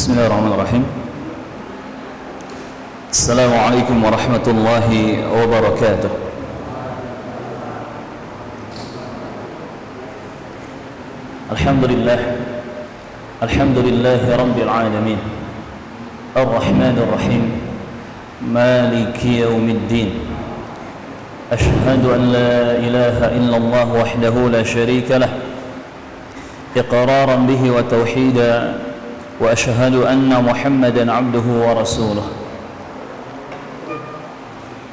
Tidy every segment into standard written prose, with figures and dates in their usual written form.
بسم الله الرحمن الرحيم. السلام عليكم ورحمة الله وبركاته. الحمد لله رب العالمين الرحمن الرحيم مالك يوم الدين. أشهد أن لا إله إلا الله وحده لا شريك له إقرارا به وتوحيدا، وأشهد أن محمدا عبده ورسوله.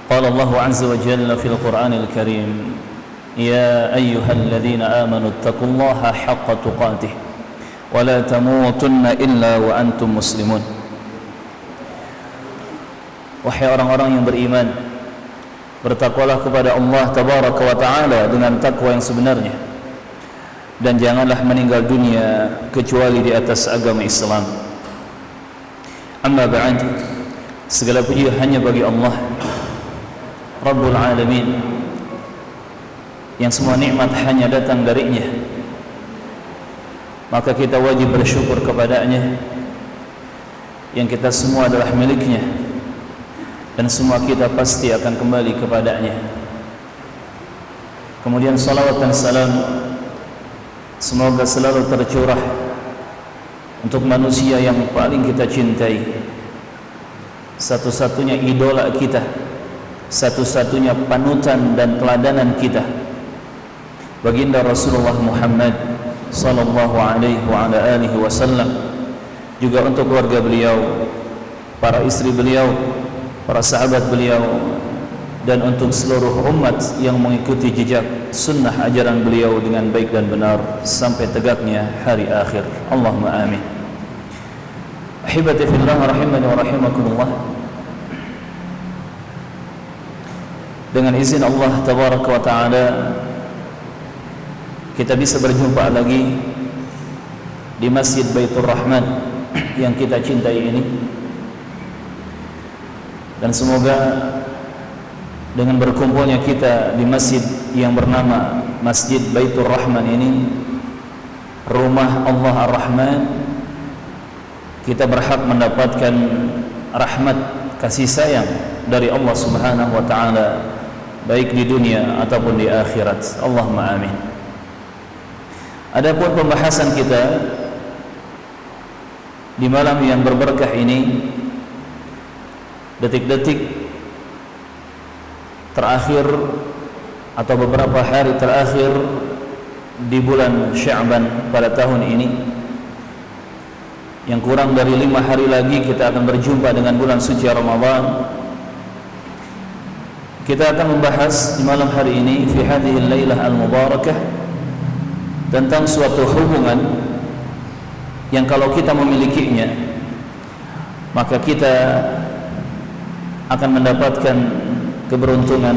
قال الله عز وجل في القرآن الكريم: يا أيها الذين آمنوا اتقوا الله حق تقاته ولا تموتن إلا وأنتم مسلمون. Wahai orang-orang yang beriman, bertakwalah kepada Allah Tabaraka wa Ta'ala dengan takwa yang sebenarnya, dan janganlah meninggal dunia kecuali di atas agama Islam. Amma ba'd, segala puji hanya bagi Allah Rabbul Alamin, yang semua nikmat hanya datang darinya. Maka kita wajib bersyukur kepadanya, yang kita semua adalah miliknya, dan semua kita pasti akan kembali kepadanya. Kemudian salawat dan salam semoga selalu tercurah untuk manusia yang paling kita cintai, satu-satunya idola kita, satu-satunya panutan dan teladanan kita, baginda Rasulullah Muhammad sallallahu alaihi wa ala alihi wasallam, juga untuk keluarga beliau, para istri beliau, para sahabat beliau, dan untuk seluruh umat yang mengikuti jejak sunnah ajaran beliau dengan baik dan benar sampai tegaknya hari akhir. Allahumma amin. Ahibati fillah rahimani wa rahimakumullah, dengan izin Allah Tabaraka wa Ta'ala kita bisa berjumpa lagi di Masjid Baitur Rahman yang kita cintai ini, dan semoga dengan berkumpulnya kita di masjid yang bernama Masjid Baitur Rahman ini, rumah Allah Ar-Rahman, kita berhak mendapatkan rahmat, kasih sayang dari Allah Subhanahu wa Ta'ala, baik di dunia ataupun di akhirat. Allahumma amin. Adapun pembahasan kita di malam yang berberkah ini, detik-detik terakhir atau beberapa hari terakhir di bulan Sya'ban pada tahun ini, yang kurang dari 5 hari lagi kita akan berjumpa dengan bulan suci Ramadan. Kita akan membahas di malam hari ini fi hadhihi al-lailah al-mubarakah tentang suatu hubungan yang kalau kita memilikinya, maka kita akan mendapatkan keberuntungan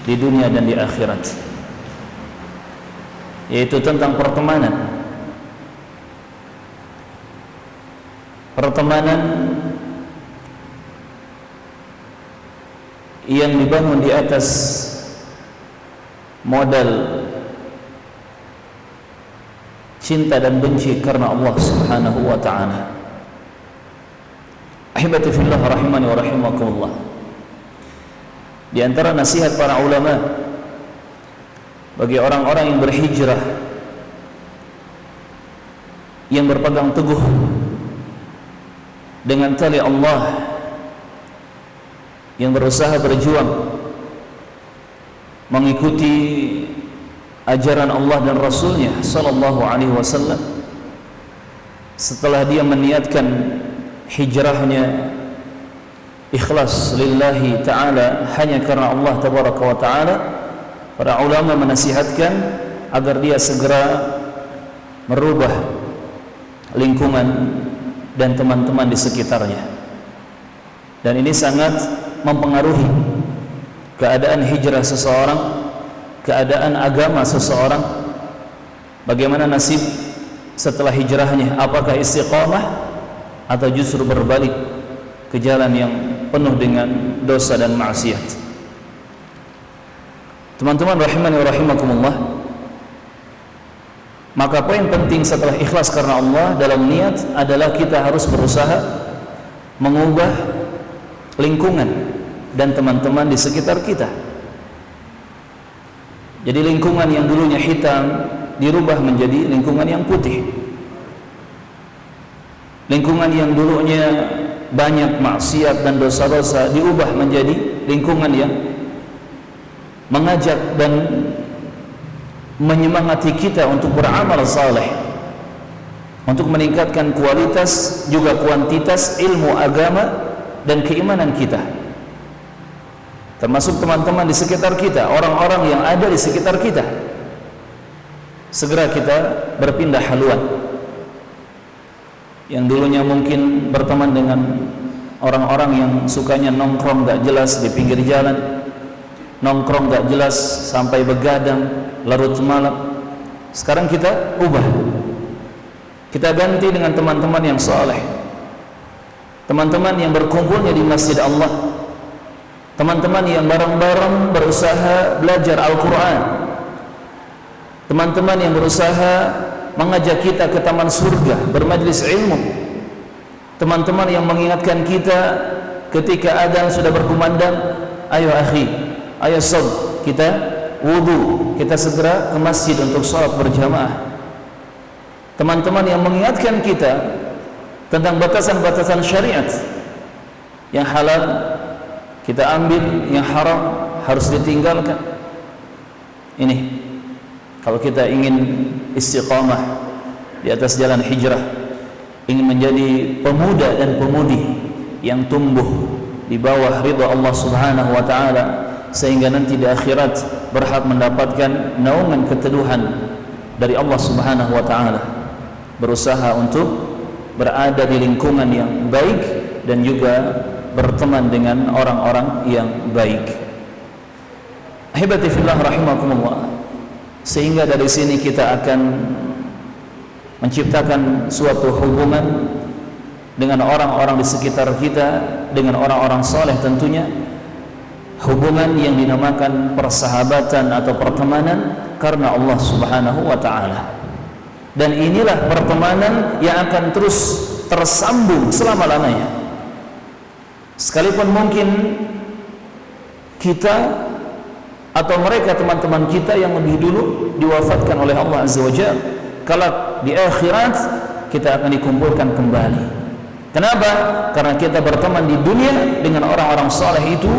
di dunia dan di akhirat, yaitu tentang pertemanan. Pertemanan yang dibangun di atas modal cinta dan benci karena Allah Subhanahu wa Ta'ala. Ahibati fillah rahimani wa rahimakumullah, di antara nasihat para ulama bagi orang-orang yang berhijrah, yang berpegang teguh dengan tali Allah, yang berusaha berjuang mengikuti ajaran Allah dan Rasulnya sallallahu alaihi wasallam, setelah dia meniatkan hijrahnya ikhlas lillahi ta'ala, hanya karena Allah Tabaraka wa Ta'ala, para ulama menasihatkan agar dia segera merubah lingkungan dan teman-teman di sekitarnya. Dan ini sangat mempengaruhi keadaan hijrah seseorang, keadaan agama seseorang. Bagaimana nasib setelah hijrahnya, apakah istiqamah atau justru berbalik ke jalan yang penuh dengan dosa dan maksiat. Teman-teman rahimani wa rahimakumullah, Maka poin penting setelah ikhlas karena Allah dalam niat adalah kita harus berusaha mengubah lingkungan dan teman-teman di sekitar kita. Jadi lingkungan yang dulunya hitam dirubah menjadi lingkungan yang putih. Lingkungan yang dulunya banyak maksiat dan dosa-dosa diubah menjadi lingkungan yang mengajak dan menyemangati kita untuk beramal saleh, untuk meningkatkan kualitas juga kuantitas ilmu agama dan keimanan kita, termasuk teman-teman di sekitar kita, orang-orang yang ada di sekitar kita. Segera kita berpindah haluan. Yang dulunya mungkin berteman dengan orang-orang yang sukanya nongkrong gak jelas di pinggir jalan, nongkrong gak jelas sampai begadang larut malam, sekarang kita ubah, kita ganti dengan teman-teman yang saleh, teman-teman yang berkumpulnya di masjid Allah, teman-teman yang bareng-bareng berusaha belajar Al-Quran, teman-teman yang berusaha mengajak kita ke taman surga bermajlis ilmu, teman-teman yang mengingatkan kita ketika adzan sudah berkumandang, ayo akhi, ayo sob, kita wudu, kita segera ke masjid untuk sholat berjamaah. Teman-teman yang mengingatkan kita tentang batasan-batasan syariat, yang halal kita ambil, yang haram harus ditinggalkan. Ini kalau kita ingin istiqamah di atas jalan hijrah, ingin menjadi pemuda dan pemudi yang tumbuh di bawah ridha Allah Subhanahu wa taala, sehingga nanti di akhirat berhak mendapatkan naungan keteduhan dari Allah Subhanahu wa taala. Berusaha untuk berada di lingkungan yang baik dan juga berteman dengan orang-orang yang baik. Ahibati fillah rahimakumullah. Sehingga dari sini kita akan menciptakan suatu hubungan dengan orang-orang di sekitar kita, dengan orang-orang saleh tentunya. Hubungan yang dinamakan persahabatan atau pertemanan karena Allah Subhanahu wa taala. Dan inilah pertemanan yang akan terus tersambung selama-lamanya. Sekalipun mungkin kita atau mereka teman-teman kita yang lebih dulu diwafatkan oleh Allah Azza wa Jalla, kalau di akhirat kita akan dikumpulkan kembali. Kenapa? Karena kita berteman di dunia dengan orang-orang saleh itu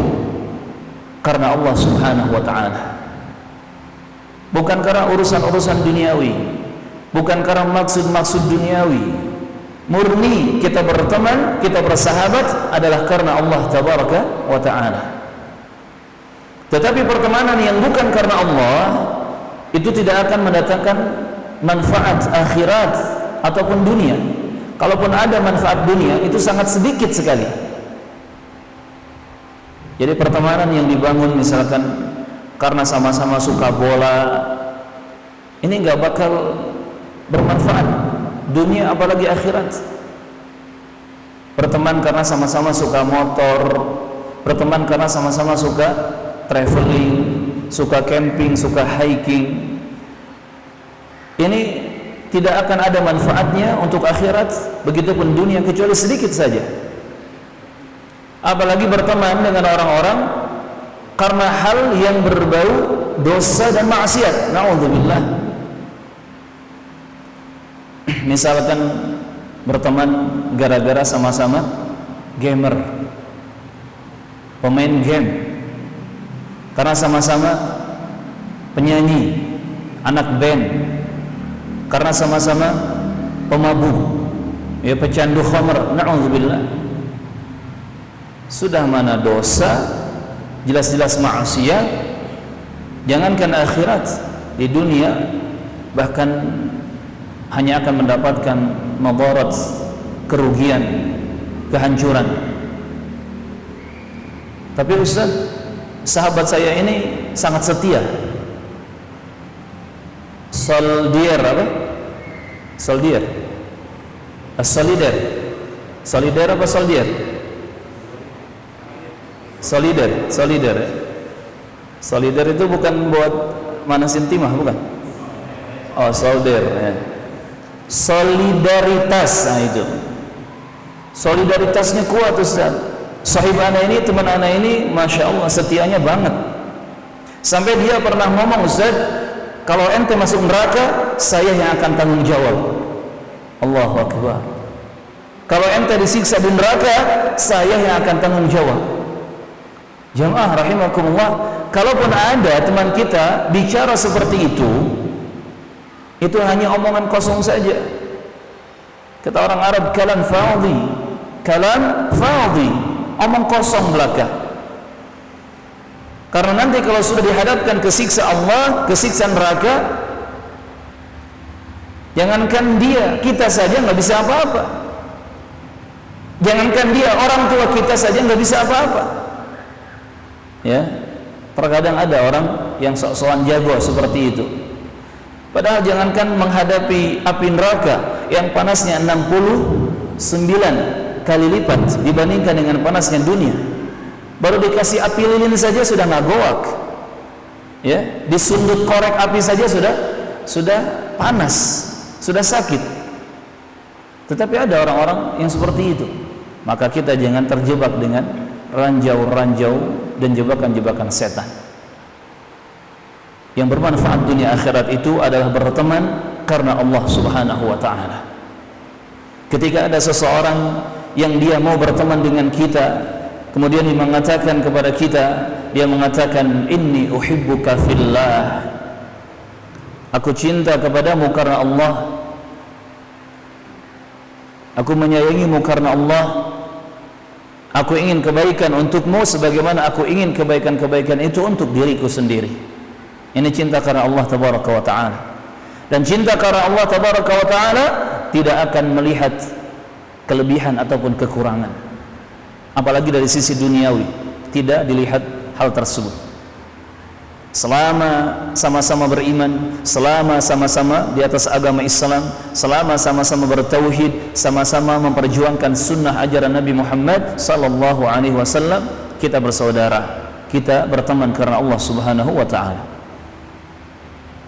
karena Allah Subhanahu wa taala. Bukan karena urusan-urusan duniawi, bukan karena maksud-maksud duniawi. Murni kita berteman, kita bersahabat adalah karena Allah Tabaraka wa taala. Tetapi pertemanan yang bukan karena Allah itu tidak akan mendatangkan manfaat akhirat ataupun dunia. Kalaupun ada manfaat dunia, itu sangat sedikit sekali. Jadi pertemanan yang dibangun misalkan karena sama-sama suka bola, ini nggak bakal bermanfaat dunia apalagi akhirat. Berteman karena sama-sama suka motor, berteman karena sama-sama suka traveling, suka camping, suka hiking, ini tidak akan ada manfaatnya untuk akhirat, begitupun dunia, kecuali sedikit saja. Apalagi berteman dengan orang-orang karena hal yang berbau dosa dan maksiat, na'udzubillah. Misalkan berteman gara-gara sama-sama gamer, pemain game, karena sama-sama penyanyi, anak band, karena sama-sama pemabuk, ya pecandu khamr, na'udzubillah. Sudah mana dosa, jelas-jelas maksiat, jangankan akhirat, di dunia bahkan hanya akan mendapatkan madarat, kerugian, kehancuran. Tapi Ustaz, sahabat saya ini sangat setia. Soldier apa? Soldier. Solider. Solider apa soldier? Solider. Solider itu bukan buat manasin timah, bukan? Oh, solder ya. Solidaritas, nah itu. Solidaritasnya kuat Ustaz. Sahib anak ini, teman anak ini, Masya Allah setianya banget. Sampai dia pernah ngomong, Ustaz, kalau ente masuk neraka, saya yang akan tanggung jawab. Allahu Akbar. Kalau ente disiksa di neraka, saya yang akan tanggung jawab. Jamaah rahimakumullah, kalaupun ada teman kita bicara seperti itu hanya omongan kosong saja. Kata orang Arab, kalam fadhi, omong kosong belaka. Karena nanti kalau sudah dihadapkan ke siksa Allah, ke siksa neraka, jangankan dia, kita saja nggak bisa apa-apa. Jangankan dia, orang tua kita saja nggak bisa apa-apa. Ya, terkadang ada orang yang sok-sokan jago seperti itu. Padahal jangankan menghadapi api neraka yang panasnya 69 kali lipat dibandingkan dengan panasnya dunia. Baru dikasih api lilin saja sudah ngagoak. Ya, disundut korek api saja sudah panas, sudah sakit. Tetapi ada orang-orang yang seperti itu. Maka kita jangan terjebak dengan ranjau-ranjau dan jebakan-jebakan setan. Yang bermanfaat dunia akhirat itu adalah berteman karena Allah Subhanahu wa ta'ala. Ketika ada seseorang yang dia mau berteman dengan kita, kemudian dia mengatakan kepada kita, dia mengatakan, inni uhibbuka fillah, aku cinta kepadamu karena Allah, aku menyayangimu karena Allah, aku ingin kebaikan untukmu sebagaimana aku ingin kebaikan-kebaikan itu untuk diriku sendiri. Ini cinta karena Allah tabaraka wa ta'ala. Dan cinta karena Allah tabaraka wa ta'ala tidak akan melihat kelebihan ataupun kekurangan, apalagi dari sisi duniawi, tidak dilihat hal tersebut. Selama sama-sama beriman, selama sama-sama di atas agama Islam, selama sama-sama bertauhid, sama-sama memperjuangkan sunnah ajaran Nabi Muhammad sallallahu alaihi wasallam, kita bersaudara, kita berteman karena Allah Subhanahu wa ta'ala.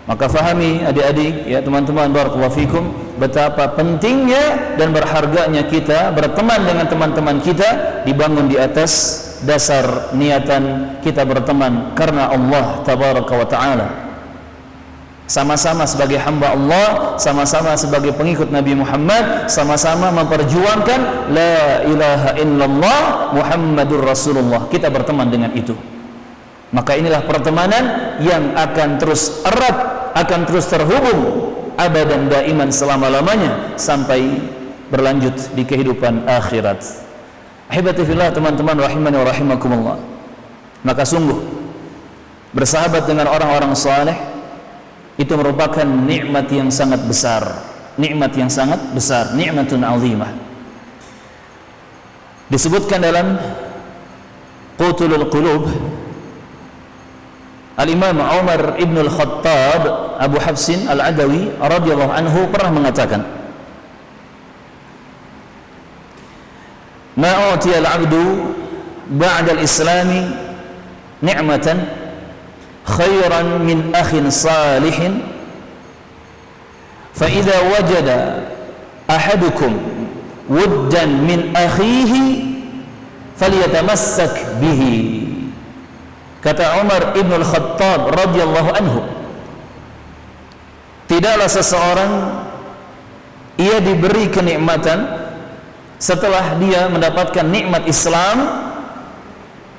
Maka fahami adik-adik, ya teman-teman, barakallahu fikum, betapa pentingnya dan berharganya kita berteman dengan teman-teman kita, dibangun di atas dasar niatan kita berteman karena Allah tabaraka wa ta'ala. Sama-sama sebagai hamba Allah, sama-sama sebagai pengikut Nabi Muhammad, sama-sama memperjuangkan la ilaha illallah Muhammadur Rasulullah. Kita berteman dengan itu. Maka inilah pertemanan yang akan terus erat, akan terus terhubung abadan daiman selama-lamanya sampai berlanjut di kehidupan akhirat. Ahibati fillah, teman-teman rahimani wa rahimakumullah. Maka sungguh bersahabat dengan orang-orang saleh itu merupakan nikmat yang sangat besar, nikmat yang sangat besar, nikmatun azimah. Disebutkan dalam Qutulul Qulub, Al-Imam Umar ibn al-Khattab Abu Hafsin al-Adawi radhiyallahu anhu pernah mengatakan, ma utiya al-'abdu ba'da al-islami ni'matan khairan min akhin salihin fa idza wajada ahadukum wuddan min akhihi falyatamassak bihi. Kata Umar ibn al-Khattab radhiyallahu anhu, tidaklah seseorang ia diberi kenikmatan setelah dia mendapatkan nikmat Islam,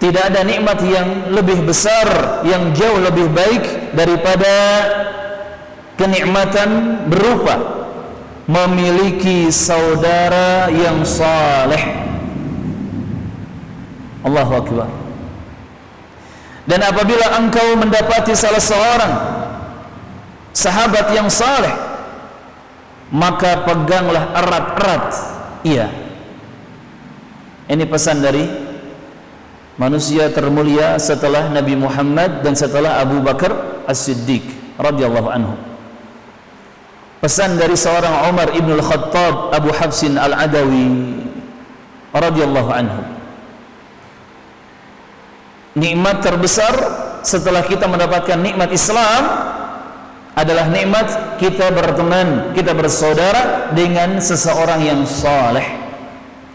tidak ada nikmat yang lebih besar, yang jauh lebih baik daripada kenikmatan berupa memiliki saudara yang saleh. Allahu Akbar. Dan apabila engkau mendapati salah seorang sahabat yang saleh, maka peganglah erat-erat ia. Ini pesan dari manusia termulia setelah Nabi Muhammad dan setelah Abu Bakar As-Siddiq radhiyallahu anhu. Pesan dari seorang Umar ibn al-Khattab Abu Hafsin al-Adawi radhiyallahu anhu. Nikmat terbesar setelah kita mendapatkan nikmat Islam adalah nikmat kita berteman, kita bersaudara dengan seseorang yang saleh.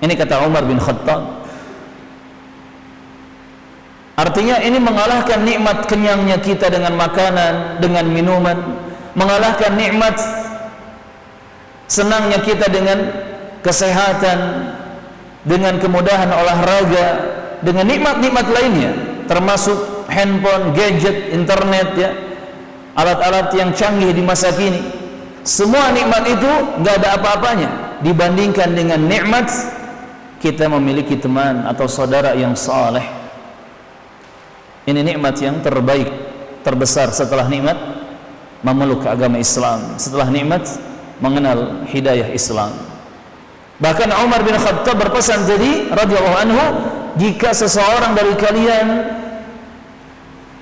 Ini kata Umar bin Khattab. Artinya ini mengalahkan nikmat kenyangnya kita dengan makanan, dengan minuman, mengalahkan nikmat senangnya kita dengan kesehatan, dengan kemudahan olahraga, dengan nikmat-nikmat lainnya, termasuk handphone, gadget, internet, ya, alat-alat yang canggih di masa kini. Semua nikmat itu nggak ada apa-apanya dibandingkan dengan nikmat kita memiliki teman atau saudara yang saleh. Ini nikmat yang terbaik, terbesar setelah nikmat memeluk agama Islam, setelah nikmat mengenal hidayah Islam. Bahkan Umar bin Khattab berpesan tadi radhiyallahu anhu, jika seseorang dari kalian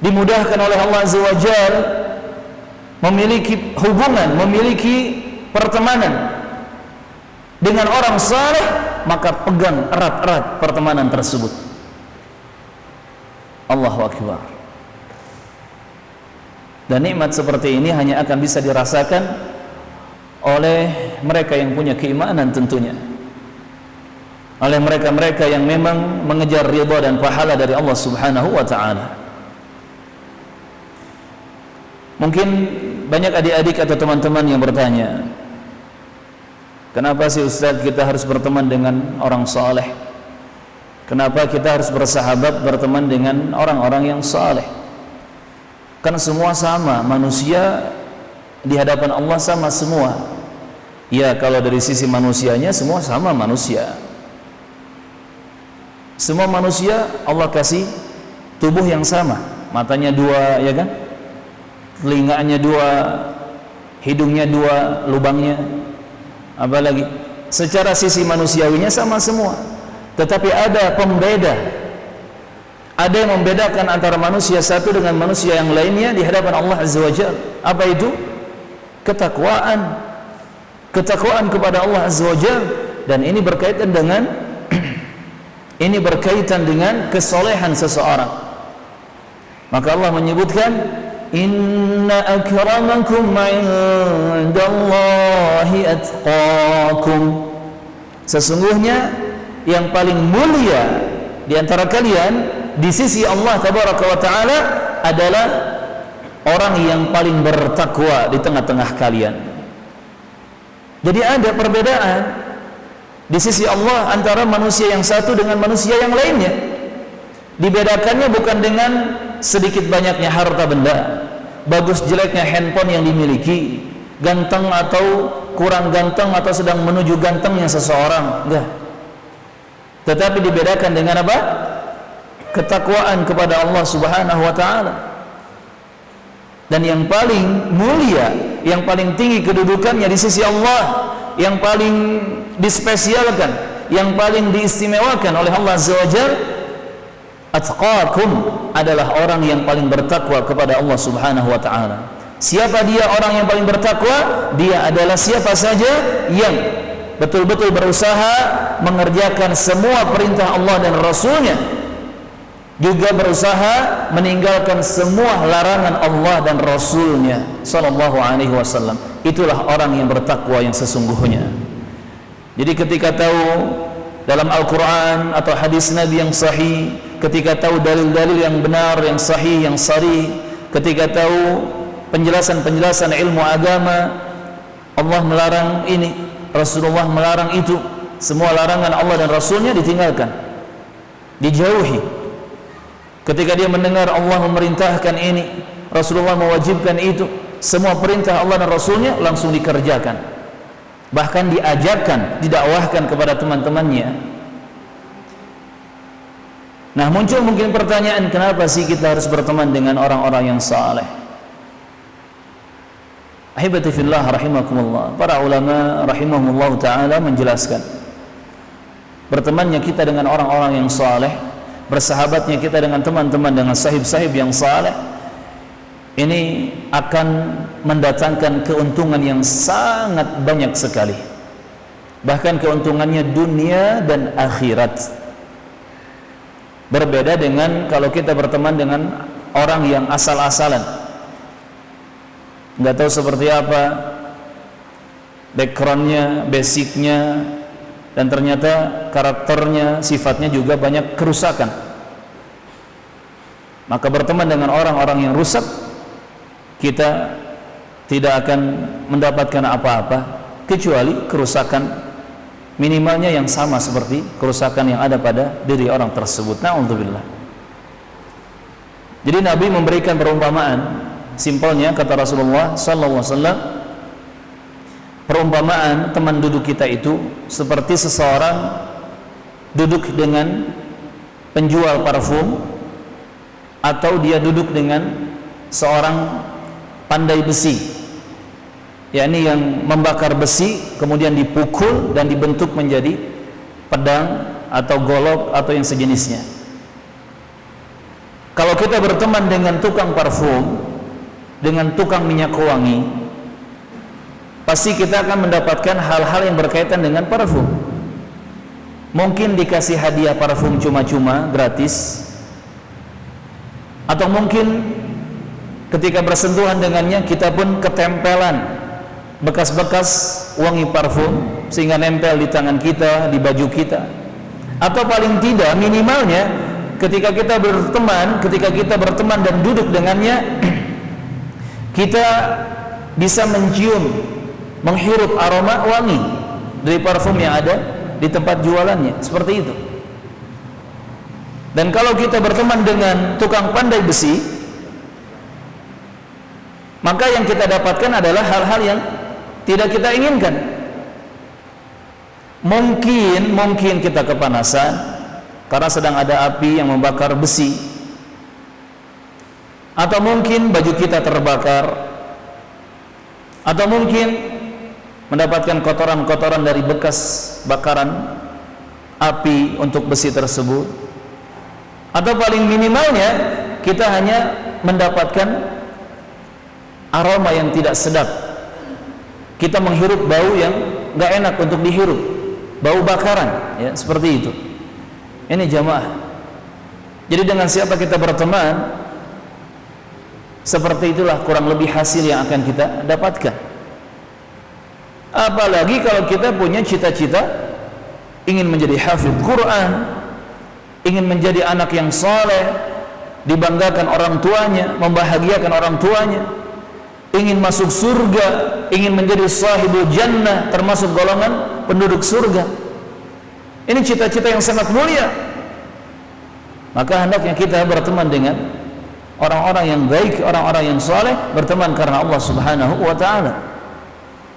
dimudahkan oleh Allah Azza wa Jalla memiliki hubungan, memiliki pertemanan dengan orang saleh, maka pegang erat-erat pertemanan tersebut. Allahu Akbar. Dan nikmat seperti ini hanya akan bisa dirasakan oleh mereka yang punya keimanan tentunya, oleh mereka-mereka yang memang mengejar ridha dan pahala dari Allah Subhanahu wa ta'ala. Mungkin banyak adik-adik atau teman-teman yang bertanya, kenapa sih Ustaz kita harus berteman dengan orang saleh? Kenapa kita harus bersahabat, berteman dengan orang-orang yang saleh? Kan semua sama, manusia di hadapan Allah sama semua. Ya, kalau dari sisi manusianya semua sama manusia. Semua manusia Allah kasih tubuh yang sama, matanya dua, ya kan? Telinganya dua, hidungnya dua, lubangnya. Apalagi secara sisi manusiawinya sama semua. Tetapi ada pembeda, ada yang membedakan antara manusia satu dengan manusia yang lainnya di hadapan Allah Azza wa Jalla. Apa itu? Ketakwaan, ketakwaan kepada Allah Azza wa Jalla. Dan ini berkaitan dengan ini berkaitan dengan kesolehan seseorang. Maka Allah menyebutkan, inna akramakum indallahi atqakum. Sesungguhnya yang paling mulia di antara kalian di sisi Allah Tabaraka wa Ta'ala adalah orang yang paling bertakwa di tengah-tengah kalian. Jadi ada perbedaan di sisi Allah antara manusia yang satu dengan manusia yang lainnya. Dibedakannya bukan dengan sedikit banyaknya harta benda, bagus jeleknya handphone yang dimiliki, ganteng atau kurang ganteng atau sedang menuju gantengnya seseorang, enggak. Tetapi dibedakan dengan apa? Ketakwaan kepada Allah Subhanahu wa ta'ala. Dan yang paling mulia, yang paling tinggi kedudukannya di sisi Allah, yang paling dispesialkan, yang paling diistimewakan oleh Allah Azza wa Jalla, atqakum, adalah orang yang paling bertakwa kepada Allah Subhanahu wa ta'ala. Siapa dia orang yang paling bertakwa? Dia adalah siapa saja yang betul-betul berusaha mengerjakan semua perintah Allah dan Rasulnya, juga berusaha meninggalkan semua larangan Allah dan Rasulnya sallallahu alaihi wasallam. Itulah orang yang bertakwa yang sesungguhnya. Jadi ketika tahu dalam Al-Quran atau hadis Nabi yang sahih, ketika tahu dalil-dalil yang benar, yang sahih, yang sharih, ketika tahu penjelasan-penjelasan ilmu agama, Allah melarang ini, Rasulullah melarang itu, semua larangan Allah dan Rasulnya ditinggalkan, dijauhi. Ketika dia mendengar Allah memerintahkan ini, Rasulullah mewajibkan itu, semua perintah Allah dan Rasulnya langsung dikerjakan, bahkan diajarkan, didakwahkan kepada teman-temannya. Nah, muncul mungkin pertanyaan, kenapa sih kita harus berteman dengan orang-orang yang saleh? Ahibati fillah rahimakumullah, para ulama rahimahumullah ta'ala menjelaskan, bertemannya kita dengan orang-orang yang saleh, bersahabatnya kita dengan teman-teman, dengan sahib-sahib yang saleh, ini akan mendatangkan keuntungan yang sangat banyak sekali, bahkan keuntungannya dunia dan akhirat. Berbeda dengan kalau kita berteman dengan orang yang asal-asalan, nggak tahu seperti apa backgroundnya, basicnya, dan ternyata karakternya, sifatnya juga banyak kerusakan. Maka berteman dengan orang-orang yang rusak, kita tidak akan mendapatkan apa-apa kecuali kerusakan minimalnya yang sama seperti kerusakan yang ada pada diri orang tersebut. Na'udzubillah. Jadi Nabi memberikan perumpamaan, simpelnya kata Rasulullah sallallahu alaihi wasallam, perumpamaan teman duduk kita itu seperti seseorang duduk dengan penjual parfum, atau dia duduk dengan seorang pandai besi, yakni yang membakar besi kemudian dipukul dan dibentuk menjadi pedang atau golok atau yang sejenisnya. Kalau kita berteman dengan tukang parfum, dengan tukang minyak wangi, pasti kita akan mendapatkan hal-hal yang berkaitan dengan parfum. Mungkin dikasih hadiah parfum cuma-cuma gratis, atau mungkin ketika bersentuhan dengannya kita pun ketempelan bekas-bekas wangi parfum sehingga nempel di tangan kita, di baju kita. Atau paling tidak minimalnya ketika kita berteman dan duduk dengannya, kita bisa mencium, menghirup aroma wangi dari parfum yang ada di tempat jualannya, seperti itu. Dan kalau kita berteman dengan tukang pandai besi, maka yang kita dapatkan adalah hal-hal yang tidak kita inginkan. Mungkin kita kepanasan karena sedang ada api yang membakar besi, atau mungkin baju kita terbakar, atau mungkin mendapatkan kotoran-kotoran dari bekas bakaran api untuk besi tersebut, atau paling minimalnya kita hanya mendapatkan aroma yang tidak sedap. Kita menghirup bau yang nggak enak untuk dihirup, bau bakaran, ya, seperti itu. Ini jamaah. Jadi dengan siapa kita berteman, seperti itulah kurang lebih hasil yang akan kita dapatkan. Apalagi kalau kita punya cita-cita ingin menjadi hafidz Quran, ingin menjadi anak yang saleh, dibanggakan orang tuanya, membahagiakan orang tuanya, ingin masuk surga, ingin menjadi sahibul jannah, termasuk golongan penduduk surga. Ini cita-cita yang sangat mulia. Maka hendaknya kita berteman dengan orang-orang yang baik, orang-orang yang saleh, berteman karena Allah Subhanahu wa taala.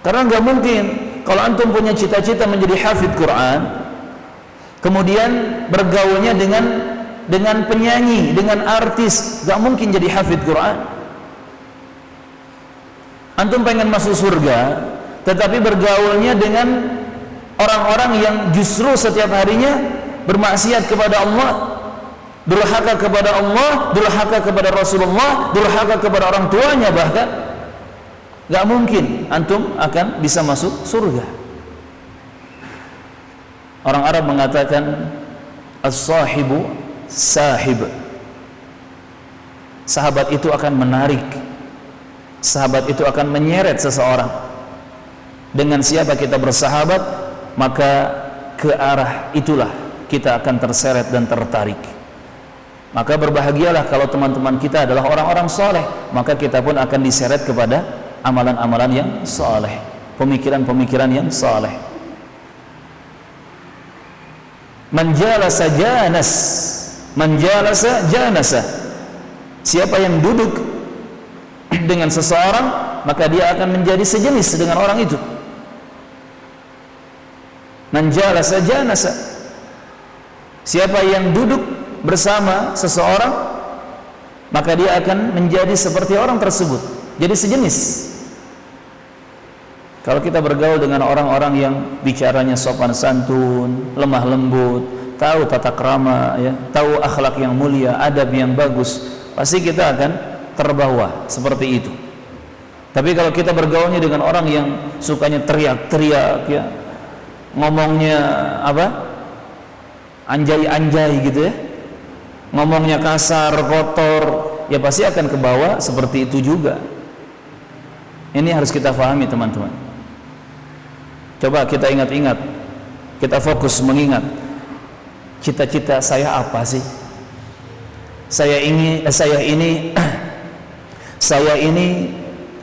Karena enggak mungkin kalau antum punya cita-cita menjadi hafidz Quran, kemudian bergaulnya dengan penyanyi, dengan artis, enggak mungkin jadi hafidz Quran. Antum pengen masuk surga, tetapi bergaulnya dengan orang-orang yang justru setiap harinya bermaksiat kepada Allah, durhaka kepada Allah, durhaka kepada Rasulullah, durhaka kepada orang tuanya, bahkan gak mungkin antum akan bisa masuk surga. Orang Arab mengatakan as-sahibu sahib, sahabat itu akan menarik, sahabat itu akan menyeret seseorang. Dengan siapa kita bersahabat, maka ke arah itulah kita akan terseret dan tertarik. Maka berbahagialah kalau teman-teman kita adalah orang-orang soleh, maka kita pun akan diseret kepada amalan-amalan yang soleh, pemikiran-pemikiran yang soleh. Manjalasa janasa, siapa yang duduk dengan seseorang, maka dia akan menjadi sejenis dengan orang itu. Manjalasa janasa, siapa yang duduk bersama seseorang, maka dia akan menjadi seperti orang tersebut, jadi sejenis. Kalau kita bergaul dengan orang-orang yang bicaranya sopan santun, lemah lembut, tahu tata krama, ya, tahu akhlak yang mulia, adab yang bagus, pasti kita akan terbawa seperti itu. Tapi kalau kita bergaulnya dengan orang yang sukanya teriak-teriak, ya, ngomongnya anjay-anjay gitu ya, ngomongnya kasar, kotor, ya pasti akan ke bawah seperti itu juga. Ini harus kita pahami teman-teman. Coba kita ingat-ingat, kita fokus mengingat cita-cita saya apa sih? Saya ini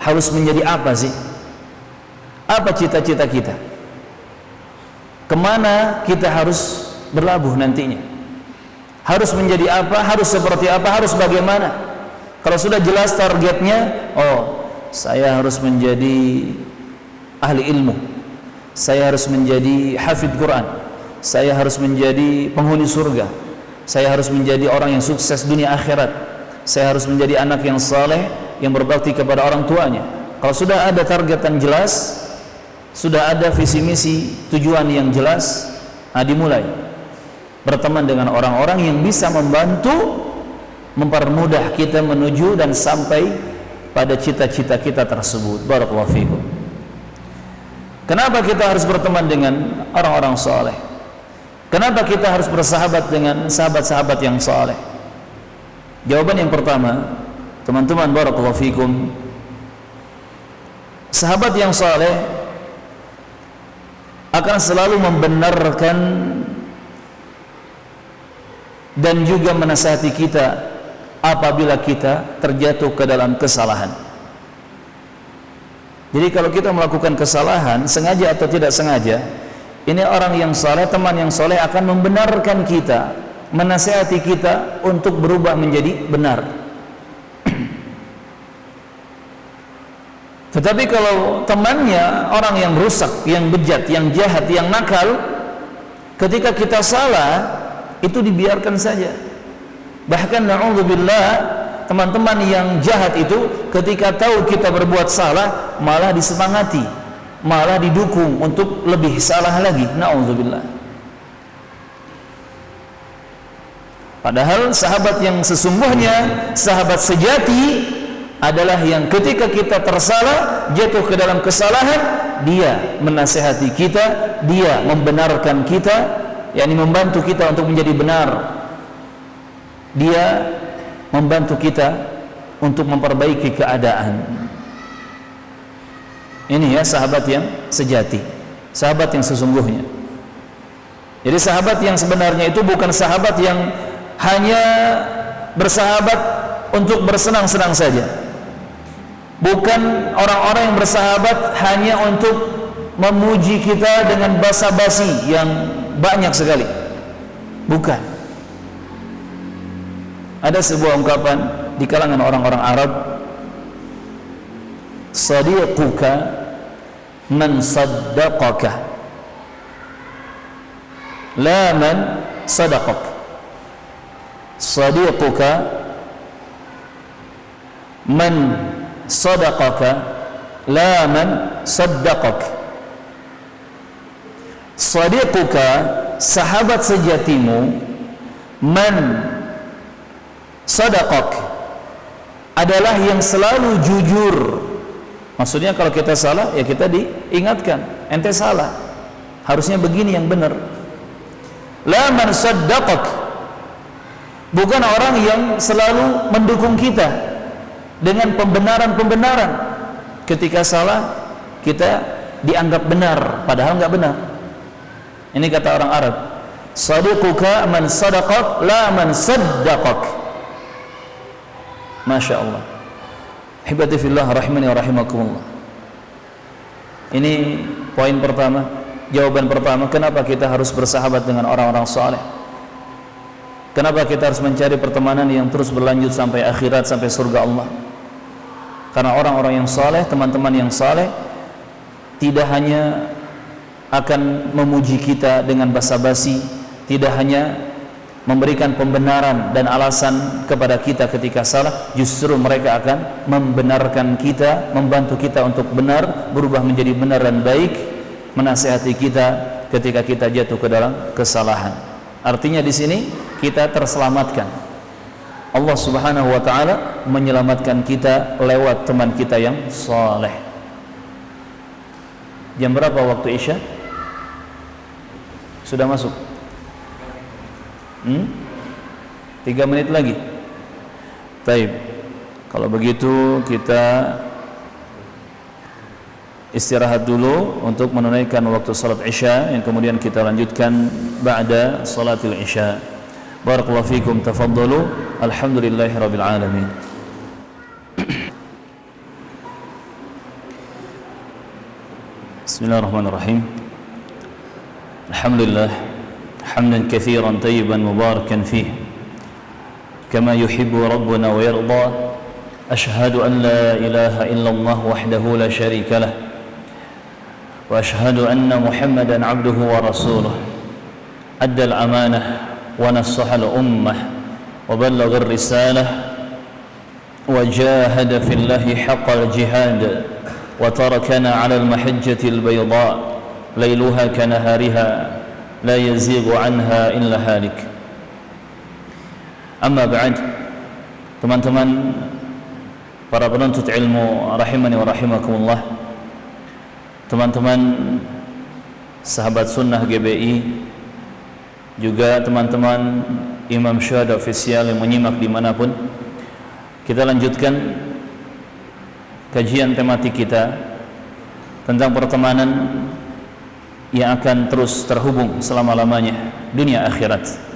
harus menjadi apa sih? Apa cita-cita kita? Kemana kita harus berlabuh nantinya? Harus menjadi apa? Harus seperti apa? Harus bagaimana? Kalau sudah jelas targetnya, oh, saya harus menjadi ahli ilmu, saya harus menjadi hafidh Quran, saya harus menjadi penghuni surga, saya harus menjadi orang yang sukses dunia akhirat, saya harus menjadi anak yang saleh, yang berbakti kepada orang tuanya. Kalau sudah ada targetan jelas, sudah ada visi misi tujuan yang jelas, nah dimulai berteman dengan orang-orang yang bisa membantu mempermudah kita menuju dan sampai pada cita-cita kita tersebut. Barakallahu fikum. Kenapa kita harus berteman dengan orang-orang saleh? Kenapa kita harus bersahabat dengan sahabat-sahabat yang saleh? Jawaban yang pertama, teman-teman, barakallahu fikum, sahabat yang saleh akan selalu membenarkan dan juga menasihati kita apabila kita terjatuh ke dalam kesalahan. Jadi kalau kita melakukan kesalahan, sengaja atau tidak sengaja, ini orang yang saleh, teman yang saleh akan membenarkan kita, menasihati kita untuk berubah menjadi benar. Tetapi kalau temannya orang yang rusak, yang bejat, yang jahat, yang nakal, ketika kita salah, itu dibiarkan saja. Bahkan na'udzubillah, teman-teman yang jahat itu ketika tahu kita berbuat salah malah disemangati, malah didukung untuk lebih salah lagi. Na'udzubillah. Padahal sahabat yang sesungguhnya, sahabat sejati adalah yang ketika kita tersalah, jatuh ke dalam kesalahan, dia menasihati kita, dia membenarkan kita, yakni membantu kita untuk menjadi benar. Dia membantu kita untuk memperbaiki keadaan. Ini ya sahabat yang sejati, sahabat yang sesungguhnya. Jadi sahabat yang sebenarnya itu bukan sahabat yang hanya bersahabat untuk bersenang-senang saja. Bukan orang-orang yang bersahabat hanya untuk memuji kita dengan basa-basi yang banyak sekali. Bukan. Ada sebuah ungkapan di kalangan orang-orang Arab, sadiquka man saddaqaka la man sadaqak. Sadiquka man sadaqaka la man saddaqak. Sadiquka, sahabat sejatimu, man sadaqak, adalah yang selalu jujur. Maksudnya kalau kita salah, ya kita diingatkan, ente salah, harusnya begini yang benar. La man saddaqak, bukan orang yang selalu mendukung kita dengan pembenaran-pembenaran. Ketika salah, kita dianggap benar, padahal enggak benar. Ini kata orang Arab, sadiquka man sadaqak la man saddaqak. Masya Allah. Hibati fillah rahimani wa rahimakumullah. Ini poin pertama, jawaban pertama, kenapa kita harus bersahabat dengan orang-orang saleh. Kenapa kita harus mencari pertemanan yang terus berlanjut sampai akhirat, sampai surga Allah. Karena orang-orang yang saleh, teman-teman yang saleh, tidak hanya akan memuji kita dengan basa-basi, tidak hanya memberikan pembenaran dan alasan kepada kita ketika salah, justru mereka akan membenarkan kita, membantu kita untuk benar, berubah menjadi benar dan baik, menasihati kita ketika kita jatuh ke dalam kesalahan. Artinya di sini kita terselamatkan. Allah Subhanahu wa taala menyelamatkan kita lewat teman kita yang saleh. Jam berapa waktu Isya? Sudah masuk? 3 menit lagi. Baik. Kalau begitu kita istirahat dulu untuk menunaikan waktu salat Isya, yang kemudian kita lanjutkan ba'da salatil Isya. Barakallahu fikum, tafaddalu. Alhamdulillahirabbil alamin. Bismillahirrahmanirrahim. Alhamdulillah hamdan katsiran tayyiban mubarakan fihi kama yuhibbu rabbuna wa yarda. Ashhadu an la ilaha illallah wahdahu la syarika lah wa ashhadu anna Muhammadan abduhu wa rasuluh. Adda al-amanah wa nassaha al-ummah wa ballagha ar-risalah wa jahada fillahi haqqa al-jihad wa tarakana 'ala al-mahajjati al-bayda layluha kanahariha la yazighu 'anha illa halik. Amma ba'd, teman-teman para penuntut ilmu rahimani wa rahimakumullah, teman-teman sahabat sunnah GBI, juga teman-teman imam syuhada ofisial yang menyimak dimanapun, kita lanjutkan kajian tematik kita tentang pertemanan yang akan terus terhubung selama-lamanya, dunia akhirat.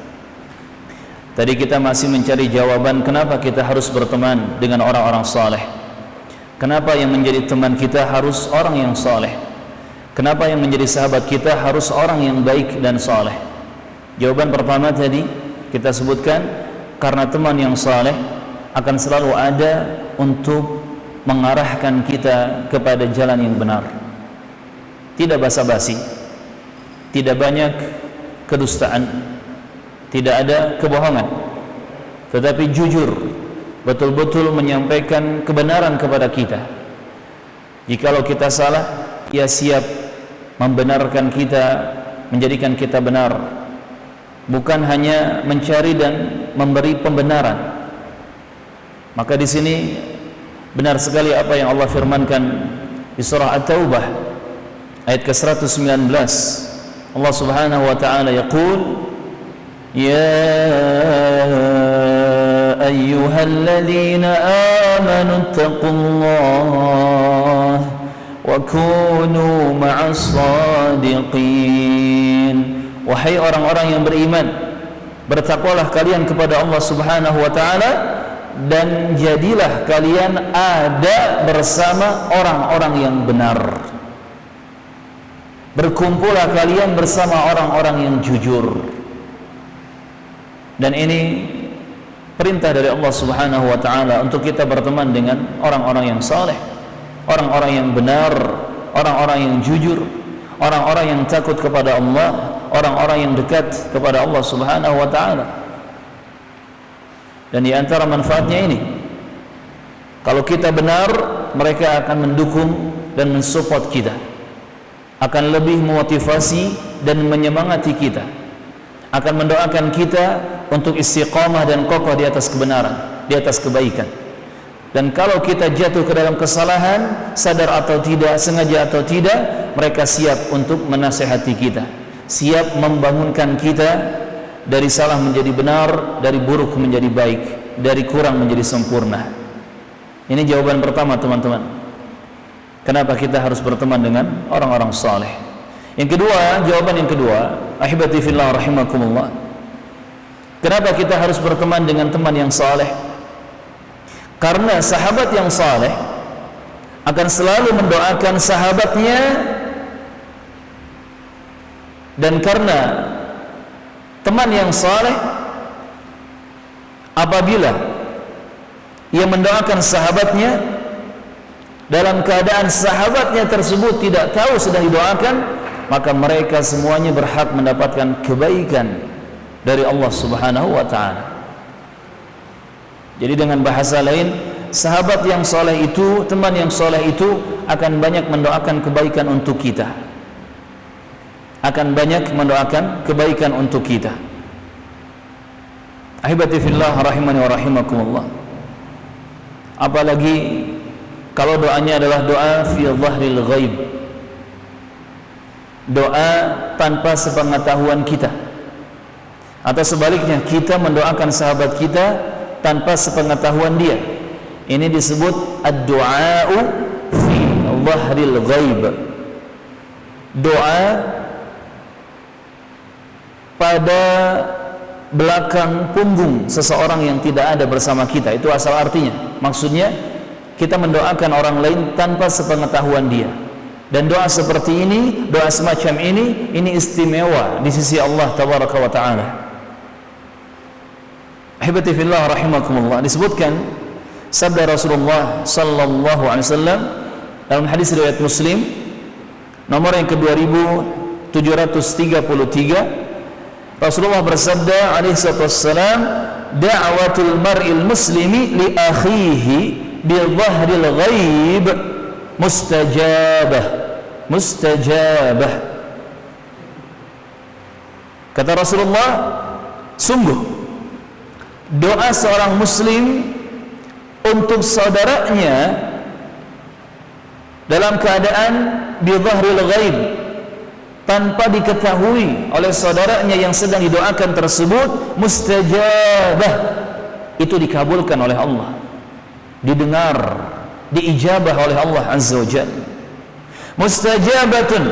Tadi kita masih mencari jawaban kenapa kita harus berteman dengan orang-orang saleh. Kenapa yang menjadi teman kita harus orang yang saleh? Kenapa yang menjadi sahabat kita harus orang yang baik dan saleh? Jawaban pertama tadi kita sebutkan, karena teman yang saleh akan selalu ada untuk mengarahkan kita kepada jalan yang benar. Tidak basa-basi, tidak banyak kedustaan, tidak ada kebohongan, tetapi jujur, betul-betul menyampaikan kebenaran kepada kita. Jikalau kita salah, ia siap membenarkan kita, menjadikan kita benar, bukan hanya mencari dan memberi pembenaran. Maka di sini benar sekali apa yang Allah firmankan di surah At-Taubah ayat ke-119. Allah Subhanahu wa taala yaqul, ya ayyuhalladzina amanu taqullaha wa kunu ma'as shadiqin. Wahai orang-orang yang beriman, bertakwalah kalian kepada Allah Subhanahu wa taala dan jadilah kalian ada bersama orang-orang yang benar. Berkumpullah kalian bersama orang-orang yang jujur. Dan ini perintah dari Allah Subhanahu wa taala untuk kita berteman dengan orang-orang yang saleh, orang-orang yang benar, orang-orang yang jujur, orang-orang yang takut kepada Allah, orang-orang yang dekat kepada Allah Subhanahu wa taala. Dan di antara manfaatnya ini, kalau kita benar, mereka akan mendukung dan mensupport kita, akan lebih memotivasi dan menyemangati kita, akan mendoakan kita untuk istiqamah dan kokoh di atas kebenaran, di atas kebaikan. Dan kalau kita jatuh ke dalam kesalahan, sadar atau tidak, sengaja atau tidak, mereka siap untuk menasihati kita, siap membangunkan kita dari salah menjadi benar, dari buruk menjadi baik, dari kurang menjadi sempurna. Ini jawaban pertama, teman-teman. Kenapa kita harus berteman dengan orang-orang saleh? Yang kedua, jawaban yang kedua, ahibati fillah rahimakumullah. Kenapa kita harus berteman dengan teman yang saleh? Karena sahabat yang saleh akan selalu mendoakan sahabatnya, dan karena teman yang saleh apabila ia mendoakan sahabatnya dalam keadaan sahabatnya tersebut tidak tahu sedang didoakan, maka mereka semuanya berhak mendapatkan kebaikan dari Allah Subhanahu wa taala. Jadi dengan bahasa lain, sahabat yang soleh itu, teman yang soleh itu akan banyak mendoakan kebaikan untuk kita, akan banyak mendoakan kebaikan untuk kita. Ahibati fillah rahimani wa rahimakumullah. Apalagi kalau doanya adalah doa fi dhahril ghaib, doa tanpa sepengetahuan kita, atau sebaliknya kita mendoakan sahabat kita tanpa sepengetahuan dia. Ini disebut ad-du'a'u fi dhahril ghaib. Doa pada belakang punggung seseorang yang tidak ada bersama kita. Itu asal artinya. Maksudnya kita mendoakan orang lain tanpa sepengetahuan dia. Dan doa seperti ini, doa semacam ini istimewa di sisi Allah tabaraka wa taala. Ahibati fillah rahimakumullah, disebutkan sabda Rasulullah sallallahu alaihi wasallam dalam hadis riwayat Muslim nomor yang ke-2733, Rasulullah bersabda alaihi wassalam, da'watul mar'il muslimi li akhihi bi dhahril ghaib mustajabah. Kata Rasulullah, sungguh doa seorang muslim untuk saudaranya dalam keadaan bi dhahril ghaib, tanpa diketahui oleh saudaranya yang sedang didoakan tersebut, mustajabah, itu dikabulkan oleh Allah, didengar, diijabah oleh Allah azza wa jalla. Mustajabatun,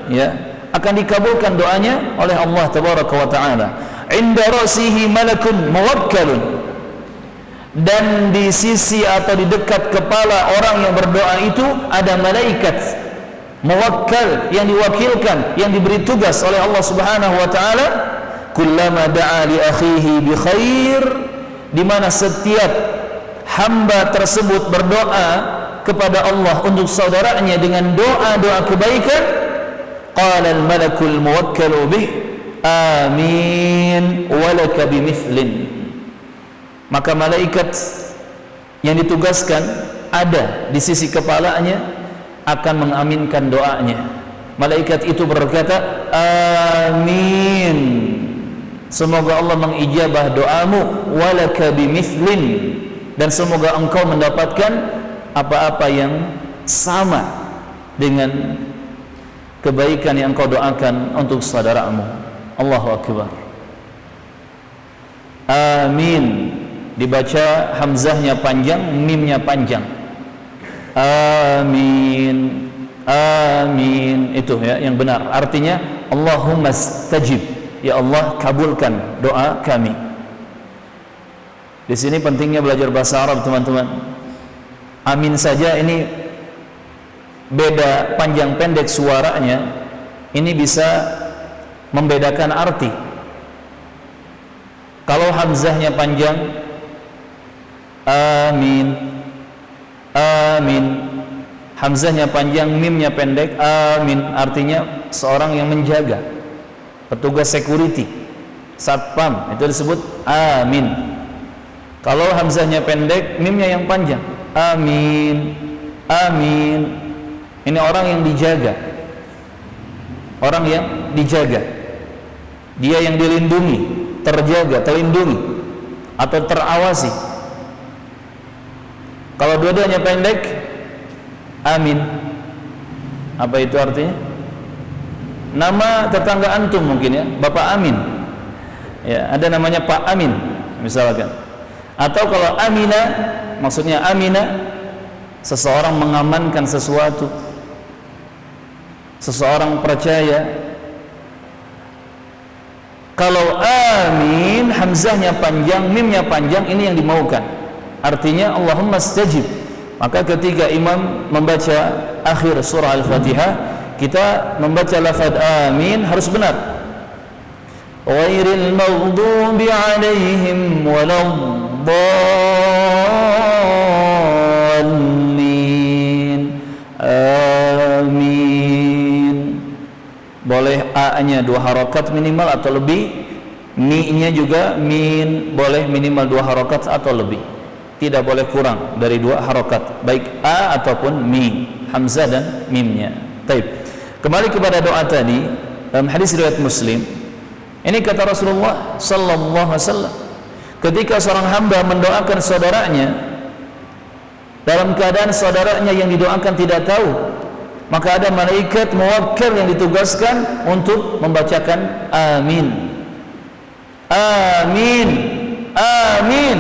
ya, akan dikabulkan doanya oleh Allah tabaraka wa taala. Inda rasihi malakun muwakkalun, dan di sisi atau di dekat kepala orang yang berdoa itu ada malaikat muwakkal, yang diwakilkan, yang diberi tugas oleh Allah Subhanahu wa taala. Kullama da'a li akhihi bi khair, di mana setiap hamba tersebut berdoa kepada Allah untuk saudaranya dengan doa-doa kebaikan, qala al malakul muwakkalu bih amin walaka bimithlin, maka malaikat yang ditugaskan ada di sisi kepalanya akan mengaminkan doanya. Malaikat itu berkata, amin, semoga Allah mengijabah doamu, walaka bimithlin, dan semoga engkau mendapatkan apa-apa yang sama dengan kebaikan yang engkau doakan untuk saudaramu. Allahu akbar. Amin dibaca hamzahnya panjang, mimnya panjang. Amin, amin, itu ya yang benar. Artinya Allahumma stajib, ya Allah kabulkan doa kami. Di sini pentingnya belajar bahasa Arab, teman-teman. Amin saja ini beda panjang pendek suaranya, ini bisa membedakan arti. Kalau hamzahnya panjang, amin, amin, hamzahnya panjang, mimnya pendek, amin, artinya seorang yang menjaga, petugas security, satpam, itu disebut amin. Kalau hamzahnya pendek, mimnya yang panjang, amin, amin, ini orang yang dijaga, orang yang dijaga, dia yang dilindungi, terjaga, terlindungi atau terawasi. Kalau dua-duanya pendek, amin, apa itu artinya? Nama tetangga antum mungkin ya, Bapak Amin, ya, ada namanya Pak Amin misalkan. Atau kalau amina, maksudnya amina, seseorang mengamankan sesuatu, seseorang percaya. Kalau amin, hamzahnya panjang, mimnya panjang, ini yang dimaukan. Artinya Allahumma stajib. Maka ketika imam membaca akhir surah Al-Fatihah, kita membaca lafaz amin harus benar. Ghairil maghdubi alaihim waladdallin. Amin. Boleh a-nya 2 harakat minimal atau lebih, mi-nya juga min boleh minimal 2 harakat atau lebih. Tidak boleh kurang dari 2 harakat, baik a ataupun mi, hamzah dan mimnya. Baik. Kembali kepada doa tadi dalam hadis riwayat Muslim. Ini kata Rasulullah sallallahu alaihi wasallam, ketika seorang hamba mendoakan saudaranya dalam keadaan saudaranya yang didoakan tidak tahu, maka ada malaikat muwakkal yang ditugaskan untuk membacakan amin, amin, amin,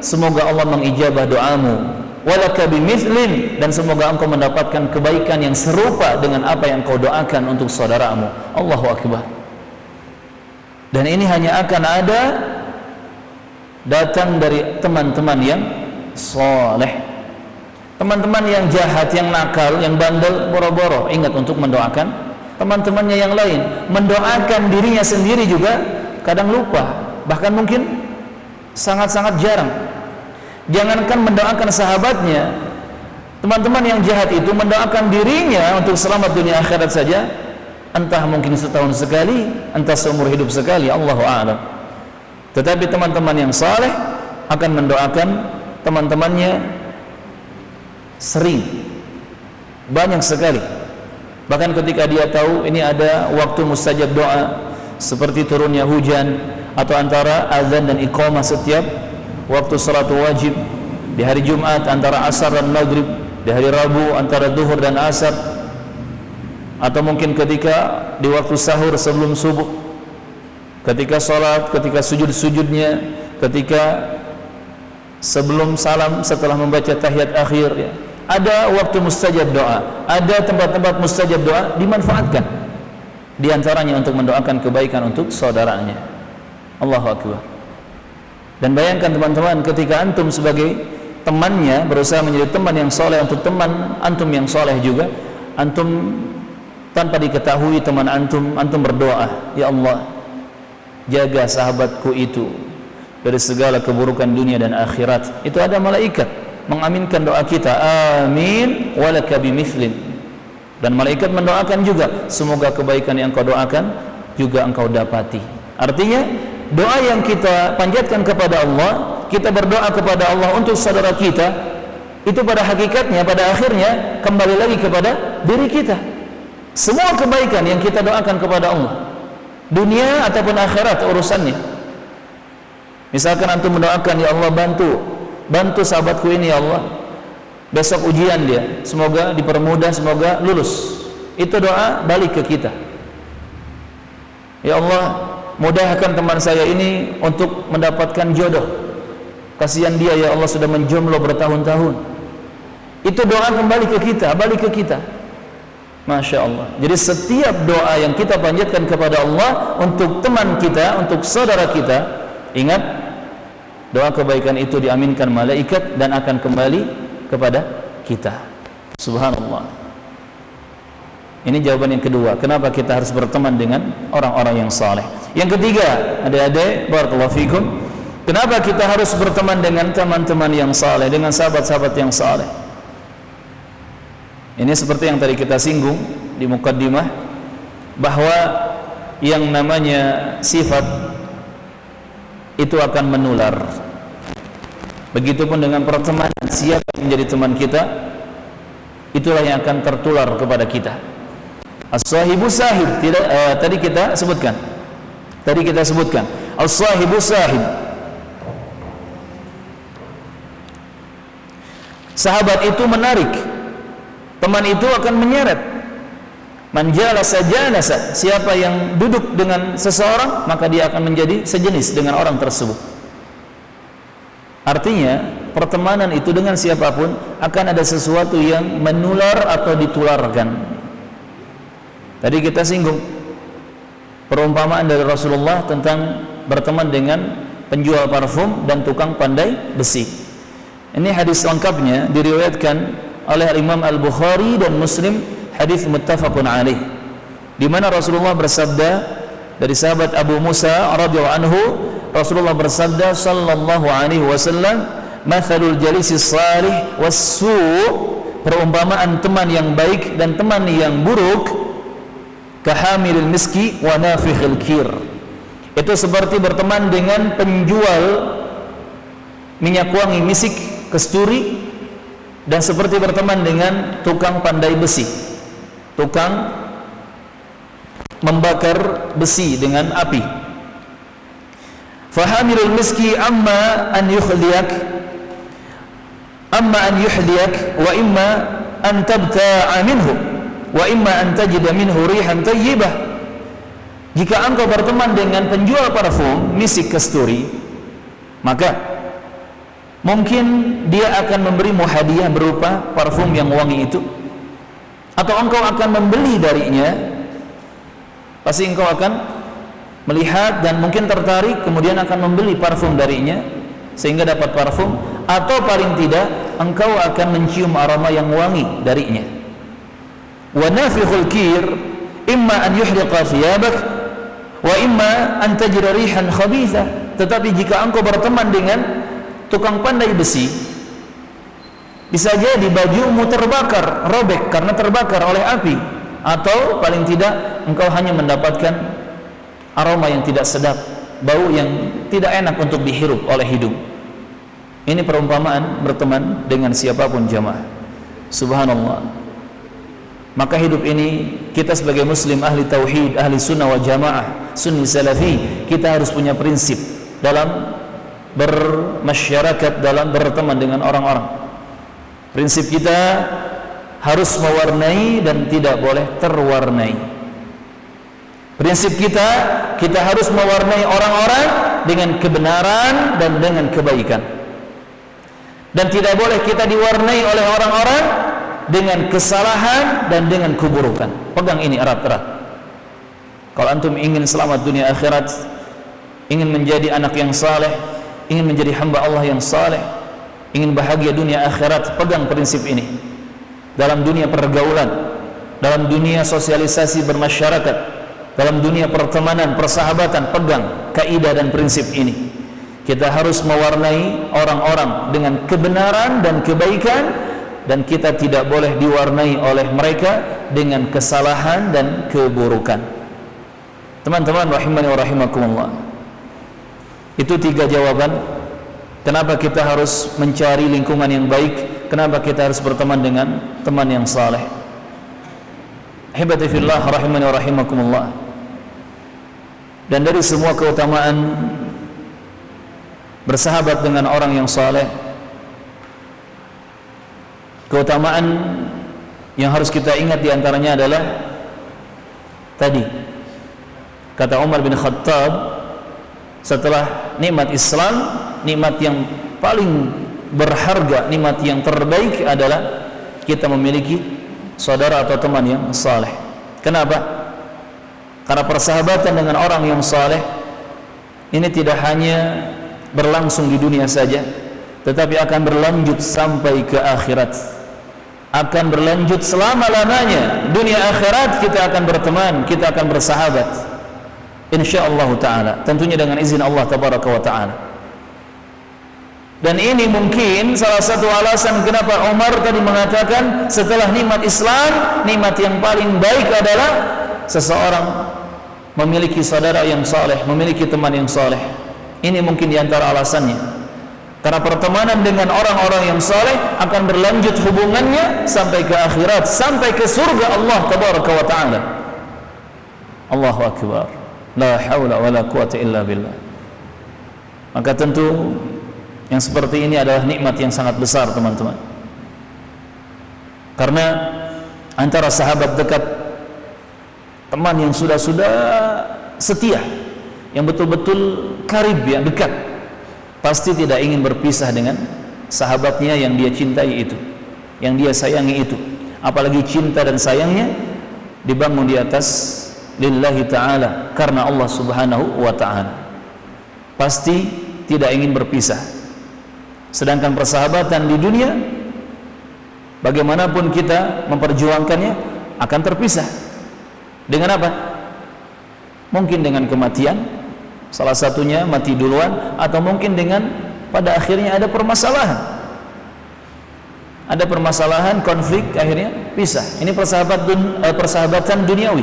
semoga Allah mengijabah doamu, walaka bimithlin, dan semoga engkau mendapatkan kebaikan yang serupa dengan apa yang kau doakan untuk saudaramu. Allahu akbar. Dan ini hanya akan ada datang dari teman-teman yang soleh. Teman-teman yang jahat, yang nakal, yang bandel, boro-boro ingat untuk mendoakan teman-temannya yang lain. Mendoakan dirinya sendiri juga kadang lupa, bahkan mungkin sangat-sangat jarang. Jangankan mendoakan sahabatnya, teman-teman yang jahat itu mendoakan dirinya untuk selamat dunia akhirat saja, entah mungkin setahun sekali, entah seumur hidup sekali, Allahu a'lam. Tetapi teman-teman yang saleh akan mendoakan teman-temannya sering, banyak sekali. Bahkan ketika dia tahu ini ada waktu mustajab doa, seperti turunnya hujan, atau antara azan dan iqamah setiap waktu salat wajib, di hari Jumat antara asar dan maghrib, di hari Rabu antara duhur dan asar, atau mungkin ketika di waktu sahur sebelum subuh, ketika salat, ketika sujud-sujudnya, ketika sebelum salam setelah membaca tahiyat akhir, ya. Ada waktu mustajab doa, ada tempat-tempat mustajab doa, dimanfaatkan. Di antaranya untuk mendoakan kebaikan untuk saudaranya. Allahu akbar. Dan bayangkan teman-teman, ketika antum sebagai temannya berusaha menjadi teman yang soleh untuk teman antum yang soleh juga, antum tanpa diketahui teman antum berdoa, ya Allah, jaga sahabatku itu dari segala keburukan dunia dan akhirat. Itu ada malaikat mengaminkan doa kita, amin walaka bimithlin. Dan malaikat mendoakan juga, semoga kebaikan yang kau doakan juga engkau dapati. Artinya doa yang kita panjatkan kepada Allah, kita berdoa kepada Allah untuk saudara kita, itu pada hakikatnya, pada akhirnya kembali lagi kepada diri kita. Semua kebaikan yang kita doakan kepada Allah, dunia ataupun akhirat urusannya. Misalkan antum mendoakan, ya Allah bantu sahabatku ini, ya Allah, besok ujian dia, semoga dipermudah, semoga lulus. Itu doa balik ke kita. Ya Allah, mudahkan teman saya ini untuk mendapatkan jodoh. Kasihan dia, ya Allah, sudah menjomblo bertahun-tahun. Itu doa kembali ke kita, balik ke kita. Masya Allah. Jadi setiap doa yang kita panjatkan kepada Allah untuk teman kita, untuk saudara kita, ingat, doa kebaikan itu diaminkan malaikat dan akan kembali kepada kita. Subhanallah. Ini jawaban yang kedua, kenapa kita harus berteman dengan orang-orang yang saleh. Yang ketiga, adik-adik, barakallahu fikum, kenapa kita harus berteman dengan teman-teman yang saleh, dengan sahabat-sahabat yang saleh. Ini seperti yang tadi kita singgung di mukaddimah, bahwa yang namanya sifat itu akan menular. Begitupun dengan pertemanan, siapa yang menjadi teman kita, itulah yang akan tertular kepada kita. As-sahibu sahib, tadi kita sebutkan. As-sahibu sahib. Sahabat itu menarik, teman itu akan menyeret. Man jalasa jalasa, siapa yang duduk dengan seseorang, maka dia akan menjadi sejenis dengan orang tersebut. Artinya pertemanan itu dengan siapapun akan ada sesuatu yang menular atau ditularkan. Tadi kita singgung perumpamaan dari Rasulullah tentang berteman dengan penjual parfum dan tukang pandai besi. Ini hadis lengkapnya diriwayatkan oleh Imam Al-Bukhari dan Muslim, hadis muttafaqun alaih, di mana Rasulullah bersabda dari sahabat Abu Musa radhiyallahu anhu, Rasulullah bersabda sallallahu alaihi wasallam, mathalul jalisi salih was-su', perumpamaan teman yang baik dan teman yang buruk, kahamilil miski wa nafikhil kir, itu seperti berteman dengan penjual minyak wangi misik, kesturi, dan seperti berteman dengan tukang pandai besi, tukang membakar besi dengan api. Fahamilul miski amma an yuhliyak wa imma an tabta'a minhu wa imma an tajida minhu rihan tayyibah. Jika engkau berteman dengan penjual parfum misik kasturi, maka Mungkin dia akan memberimu hadiah berupa parfum yang wangi itu, atau engkau akan membeli darinya. Pasti engkau akan melihat dan mungkin tertarik, kemudian akan membeli parfum darinya sehingga dapat parfum, atau paling tidak engkau akan mencium aroma yang wangi darinya. Wa nafikhul kir imma an yuhriqa thiyabak wa imma an tajra rihan khabithah. Tetapi jika engkau berteman dengan tukang pandai besi, bisa jadi bajumu terbakar, robek karena terbakar oleh api, atau paling tidak engkau hanya mendapatkan aroma yang tidak sedap, bau yang tidak enak untuk dihirup oleh hidung. Ini perumpamaan berteman dengan siapapun jamaah. Subhanallah. Maka hidup ini kita sebagai muslim ahli tauhid, ahli sunnah wal jamaah, sunni salafi, kita harus punya prinsip dalam bermasyarakat, dalam berteman dengan orang-orang. Prinsip kita harus mewarnai dan tidak boleh terwarnai. Prinsip kita harus mewarnai orang-orang dengan kebenaran dan dengan kebaikan, dan tidak boleh kita diwarnai oleh orang-orang dengan kesalahan dan dengan keburukan. Pegang ini erat-erat. Kalau antum ingin selamat dunia akhirat, ingin menjadi anak yang saleh, ingin menjadi hamba Allah yang saleh, ingin bahagia dunia akhirat, pegang prinsip ini. Dalam dunia pergaulan, dalam dunia sosialisasi bermasyarakat, dalam dunia pertemanan, persahabatan, pegang kaidah dan prinsip ini. Kita harus mewarnai orang-orang dengan kebenaran dan kebaikan, dan kita tidak boleh diwarnai oleh mereka dengan kesalahan dan keburukan. Teman-teman rahimani wa rahimakumullah, itu 3 jawaban kenapa kita harus mencari lingkungan yang baik, kenapa kita harus berteman dengan teman yang saleh. Ahibati fillah rahimani wa rahimakumullah. Dan dari semua keutamaan bersahabat dengan orang yang saleh, keutamaan yang harus kita ingat diantaranya adalah tadi kata Umar bin Khattab, setelah nikmat Islam, nikmat yang paling berharga, nikmat yang terbaik adalah kita memiliki saudara atau teman yang saleh. Kenapa? Karena persahabatan dengan orang yang saleh ini tidak hanya berlangsung di dunia saja, tetapi akan berlanjut sampai ke akhirat, akan berlanjut selama-lamanya. Dunia akhirat kita akan berteman, kita akan bersahabat, insyaallah ta'ala, tentunya dengan izin Allah tabaraka wa ta'ala. Dan ini mungkin salah satu alasan kenapa Umar tadi mengatakan setelah nikmat Islam, nikmat yang paling baik adalah seseorang memiliki saudara yang saleh, memiliki teman yang saleh. Ini mungkin diantara alasannya, karena pertemanan dengan orang-orang yang saleh akan berlanjut hubungannya sampai ke akhirat, sampai ke surga Allah tabaraka wa ta'ala. Allahu akbar, la haula wala quwata illa billah. Maka tentu yang seperti ini adalah nikmat yang sangat besar, teman-teman. Karena antara sahabat dekat, teman yang sudah setia, yang betul-betul karib, yang dekat, pasti tidak ingin berpisah dengan sahabatnya yang dia cintai itu, yang dia sayangi itu. Apalagi cinta dan sayangnya dibangun di atas lillahi ta'ala, karena Allah subhanahu wa ta'ala, pasti tidak ingin berpisah. Sedangkan persahabatan di dunia, bagaimanapun kita memperjuangkannya, akan terpisah. Dengan apa? Mungkin dengan kematian, salah satunya mati duluan, atau mungkin dengan pada akhirnya ada permasalahan, ada permasalahan, konflik, akhirnya pisah. Ini persahabatan duniawi,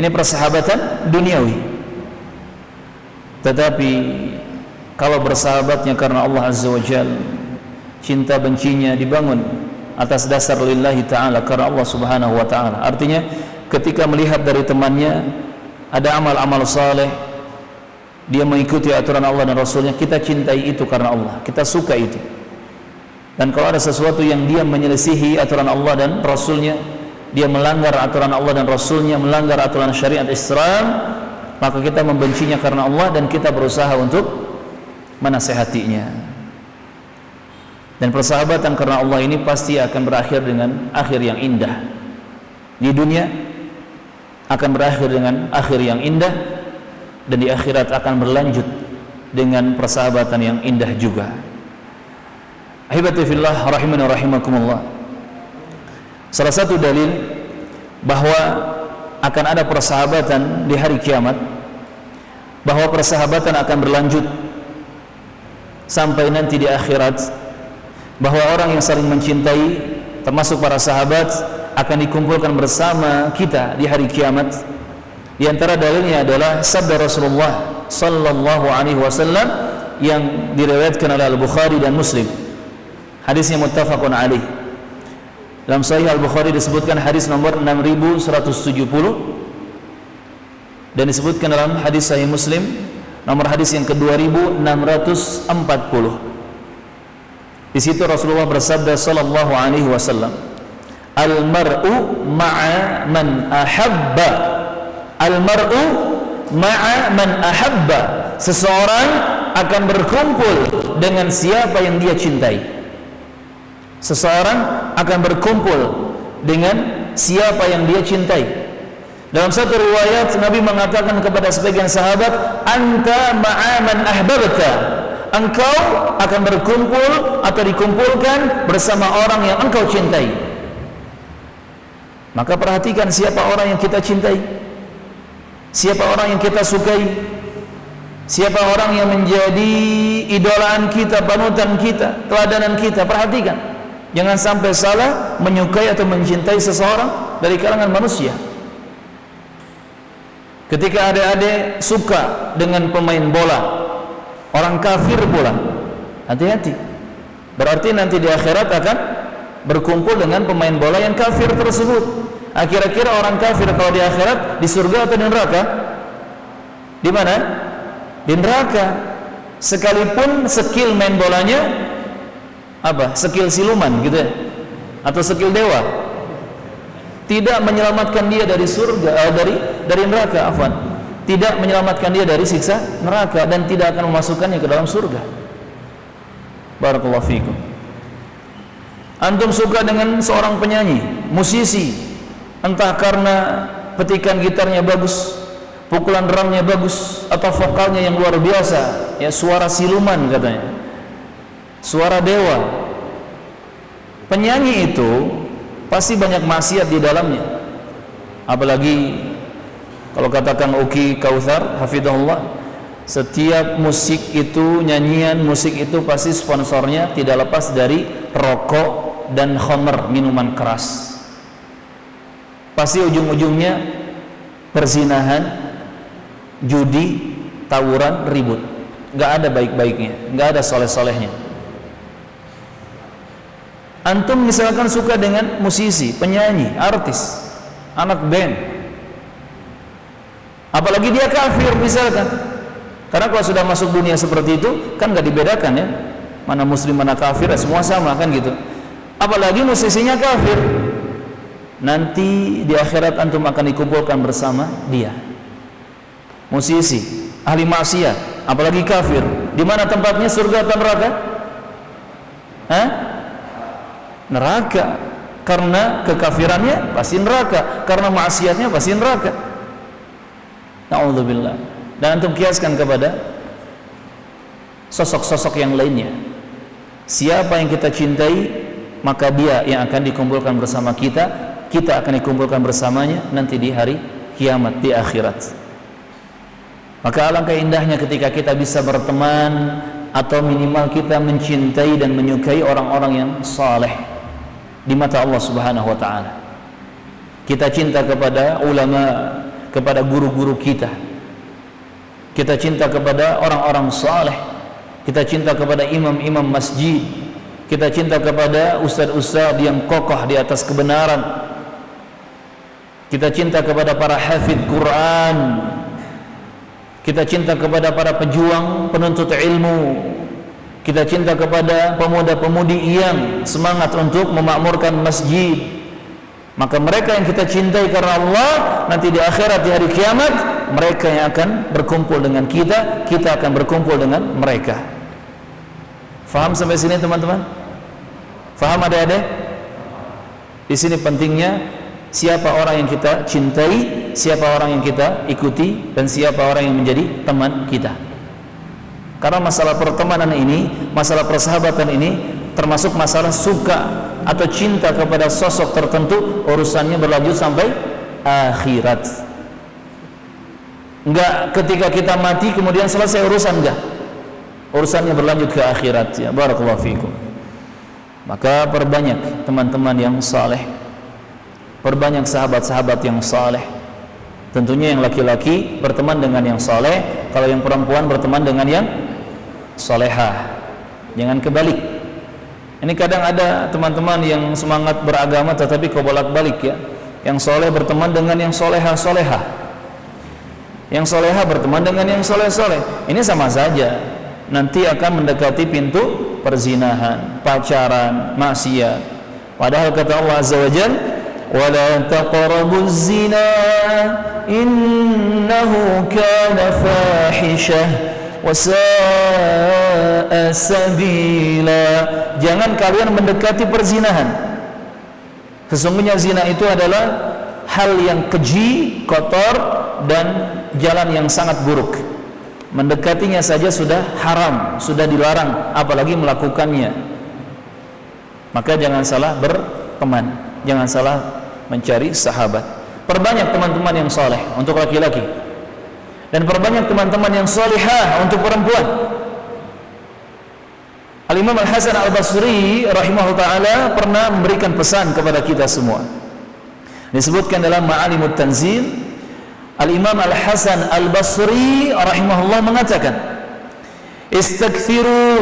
ini persahabatan duniawi. Tetapi kalau bersahabatnya karena Allah Azza wa Jalla, cinta bencinya dibangun atas dasar lillahi ta'ala, karena Allah subhanahu wa ta'ala. Artinya ketika melihat dari temannya ada amal-amal saleh, dia mengikuti aturan Allah dan Rasulnya, kita cintai itu karena Allah, kita suka itu. Dan kalau ada sesuatu yang dia menyelisihi aturan Allah dan Rasulnya, dia melanggar aturan Allah dan Rasulnya, melanggar aturan syariat Islam, maka kita membencinya karena Allah dan kita berusaha untuk menasehatinya. Dan persahabatan karena Allah ini pasti akan berakhir dengan akhir yang indah. Di dunia akan berakhir dengan akhir yang indah, dan di akhirat akan berlanjut dengan persahabatan yang indah juga. Ahibati fillah rahimani rahimakumullah. Salah satu dalil bahwa akan ada persahabatan di hari kiamat, bahwa persahabatan akan berlanjut sampai nanti di akhirat, bahwa orang yang saling mencintai termasuk para sahabat akan dikumpulkan bersama kita di hari kiamat. Di antara dalilnya adalah sabda Rasulullah sallallahu alaihi wasallam yang diriwayatkan oleh Al-Bukhari dan Muslim. Hadisnya muttafaqun alaih. Dalam Sahih Al-Bukhari disebutkan hadis nomor 6170, dan disebutkan dalam hadis Sahih Muslim nomor hadis yang ke-2640. Di situ Rasulullah bersabda sallallahu alaihi wasallam, "Al-mar'u ma'a man ahabba." Al-mar'u ma'a man ahabba. Seseorang akan berkumpul dengan siapa yang dia cintai. Seseorang akan berkumpul dengan siapa yang dia cintai. Dalam satu riwayat Nabi mengatakan kepada sebagian sahabat, "Anta ma'a man ahbabta." Engkau akan berkumpul atau dikumpulkan bersama orang yang engkau cintai. Maka perhatikan siapa orang yang kita cintai, siapa orang yang kita sukai, siapa orang yang menjadi idolaan kita, panutan kita, teladanan kita. Perhatikan, jangan sampai salah menyukai atau mencintai seseorang dari kalangan manusia. Ketika adik-adik suka dengan pemain bola, orang kafir pula, hati-hati. Berarti nanti di akhirat akan berkumpul dengan pemain bola yang kafir tersebut. Kira-kira orang kafir kalau di akhirat di surga atau di neraka? Di mana? Di neraka. Sekalipun skill main bolanya apa? Skill siluman gitu ya, atau skill dewa, tidak menyelamatkan dia dari surga, dari neraka, afwan. Tidak menyelamatkan dia dari siksa neraka, dan tidak akan memasukkannya ke dalam surga. Barakallahu fikum. Antum suka dengan seorang penyanyi, musisi, entah karena petikan gitarnya bagus, pukulan drumnya bagus, atau vokalnya yang luar biasa, ya suara siluman katanya, suara dewa. Penyanyi itu pasti banyak maksiat di dalamnya. Apalagi kalau katakan Uki Kautsar hafizahullah, setiap musik itu, nyanyian musik itu pasti sponsornya tidak lepas dari rokok dan khamr, minuman keras. Pasti ujung-ujungnya perzinahan, judi, tawuran, ribut. Gak ada baik-baiknya, gak ada soleh-solehnya. Antum misalkan suka dengan musisi, penyanyi, artis, anak band, apalagi dia kafir misalkan. Karena kalau sudah masuk dunia seperti itu kan gak dibedakan ya, mana muslim mana kafir, semua sama kan gitu. Apalagi musisinya kafir, nanti di akhirat antum akan dikumpulkan bersama dia. Musisi, ahli maksiat, apalagi kafir, di mana tempatnya, surga atau neraka? Neraka. Karena kekafirannya pasti neraka, karena maksiatnya pasti neraka. Na'udzubillah. Dan antum kiaskan kepada sosok-sosok yang lainnya. Siapa yang kita cintai, maka dia yang akan dikumpulkan bersama kita, kita akan dikumpulkan bersamanya nanti di hari kiamat, di akhirat. Maka alangkah indahnya ketika kita bisa berteman, atau minimal kita mencintai dan menyukai orang-orang yang saleh di mata Allah Subhanahu wa ta'ala. Kita cinta kepada ulama, kepada guru-guru kita. Kita cinta kepada orang-orang saleh. Kita cinta kepada imam-imam masjid. Kita cinta kepada ustaz-ustaz yang kokoh di atas kebenaran. Kita cinta kepada para hafidz Quran. Kita cinta kepada para pejuang penuntut ilmu. Kita cinta kepada pemuda-pemudi yang semangat untuk memakmurkan masjid. Maka mereka yang kita cintai karena Allah, nanti di akhirat, di hari kiamat, mereka yang akan berkumpul dengan kita, kita akan berkumpul dengan mereka. Faham sampai sini teman-teman? Faham adik-adik? Di sini pentingnya siapa orang yang kita cintai, siapa orang yang kita ikuti, dan siapa orang yang menjadi teman kita. Karena masalah pertemanan ini, masalah persahabatan ini termasuk masalah suka atau cinta kepada sosok tertentu, urusannya berlanjut sampai akhirat. Enggak ketika kita mati kemudian selesai urusan, enggak. Urusannya berlanjut ke akhirat ya. Barakallahu fikum. Maka perbanyak teman-teman yang saleh, perbanyak sahabat-sahabat yang saleh. Tentunya yang laki-laki berteman dengan yang saleh, kalau yang perempuan berteman dengan yang salehah. Jangan kebalik. Ini kadang ada teman-teman yang semangat beragama tetapi kebolak-balik ya. Yang soleh berteman dengan yang soleha-soleha, yang soleha berteman dengan yang soleh-soleh. Ini sama saja, nanti akan mendekati pintu perzinahan, pacaran, maksiat. Padahal kata Allah Azza wa Jalla, وَلَا تَقْرَبُوا الزِّنَا إِنَّهُ كَانَ فَاحِشَةً وَسَاءَ سَبِيلًا. Jangan kalian mendekati perzinahan. Sesungguhnya zina itu adalah hal yang keji, kotor, dan jalan yang sangat buruk. Mendekatinya saja sudah haram, sudah dilarang, apalagi melakukannya. Maka jangan salah berteman, jangan salah mencari sahabat. Perbanyak teman-teman yang saleh untuk laki-laki, dan perbanyak teman-teman yang salihah untuk perempuan. Al-Imam Al-Hasan Al-Basri rahimahullah ta'ala pernah memberikan pesan kepada kita semua. Disebutkan dalam Ma'alimut Tanzil, Al-Imam Al-Hasan Al-Basri rahimahullah mengatakan, istakthiru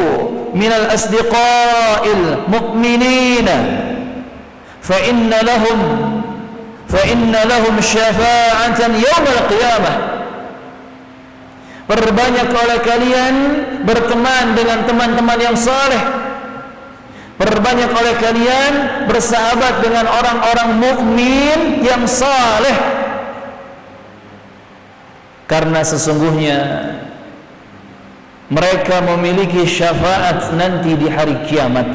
minal asdiqa'il mu'minina fa inna lahum syafa'atan yawmal qiyamah. Perbanyak oleh kalian berteman dengan teman-teman yang saleh. Perbanyak oleh kalian bersahabat dengan orang-orang mukmin yang saleh. Karena sesungguhnya mereka memiliki syafaat nanti di hari kiamat.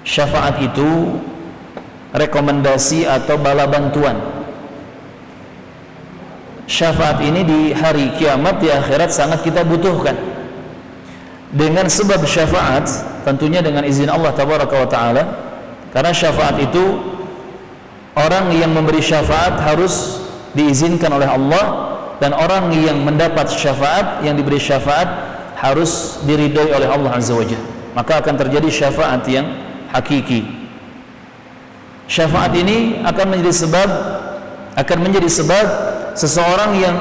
Syafaat itu rekomendasi atau bala bantuan. Syafaat ini di hari kiamat, di akhirat sangat kita butuhkan. Dengan sebab syafaat, tentunya dengan izin Allah tabaraka wa ta'ala. Karena syafaat itu, orang yang memberi syafaat harus diizinkan oleh Allah, dan orang yang mendapat syafaat, yang diberi syafaat harus diridhoi oleh Allah Azza wa Jalla. Maka akan terjadi syafaat yang hakiki. Syafaat ini akan menjadi sebab seseorang yang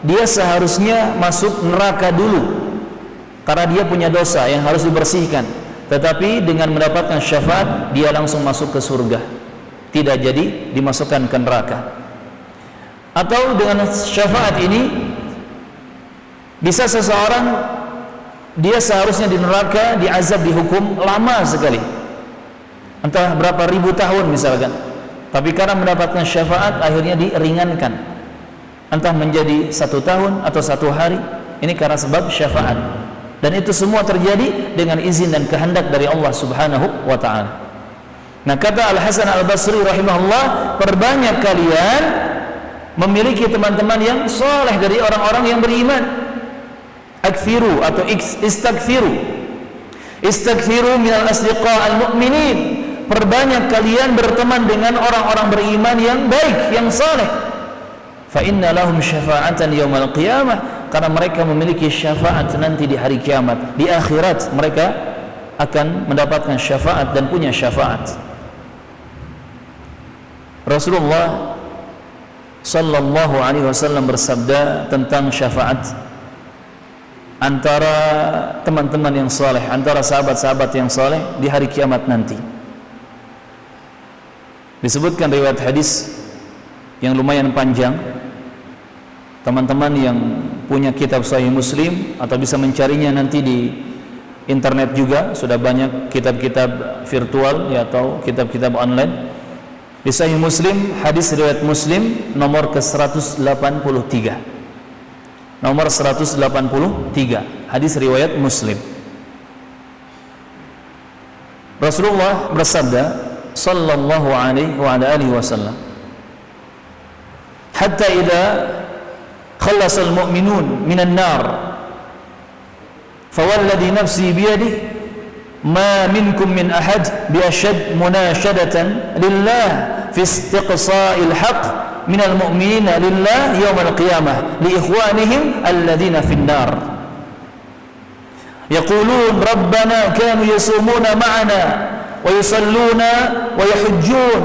dia seharusnya masuk neraka dulu karena dia punya dosa yang harus dibersihkan, tetapi dengan mendapatkan syafaat dia langsung masuk ke surga, tidak jadi dimasukkan ke neraka. Atau dengan syafaat ini bisa seseorang dia seharusnya di neraka, diazab, dihukum lama sekali, entah berapa ribu tahun misalkan, tapi karena mendapatkan syafaat akhirnya diringankan, entah menjadi 1 tahun atau 1 hari. Ini karena sebab syafaat, dan itu semua terjadi dengan izin dan kehendak dari Allah Subhanahu wa ta'ala. Nah, kata Al-Hasan Al-Basri rahimahullah, perbanyak kalian memiliki teman-teman yang soleh dari orang-orang yang beriman. Akthiru atau istakthiru minal asdiqa'al mu'minin. Perbanyak kalian berteman dengan orang-orang beriman yang baik, yang soleh. Fa inna lahum syafa'atan yaumal qiyamah, karena mereka memiliki syafaat nanti di hari kiamat. Di akhirat mereka akan mendapatkan syafaat dan punya syafaat. Rasulullah sallallahu alaihi wasallam bersabda tentang syafaat antara teman-teman yang saleh, antara sahabat-sahabat yang saleh di hari kiamat nanti. Disebutkan riwayat hadis yang lumayan panjang. Teman-teman yang punya kitab Sahih Muslim atau bisa mencarinya nanti di internet juga, sudah banyak kitab-kitab virtual ya, atau kitab-kitab online. Di Sahih Muslim, hadis riwayat Muslim nomor ke-183. Nomor 183, hadis riwayat Muslim. Rasulullah bersabda sallallahu alaihi wa ala alihi wasallam, hatta idza khallasa al-mu'minun minan nar fawalladhi nafsi biyadihi ma minkum min ahad biashad munashadatan lillah fi istiqsa'il haqq min al-mu'minina lillah yawm al-qiyamah li ikhwanihim alladhina fin nar yaqulun rabbana kanu yasumuna ma'ana wa yusalluna wa yahujjun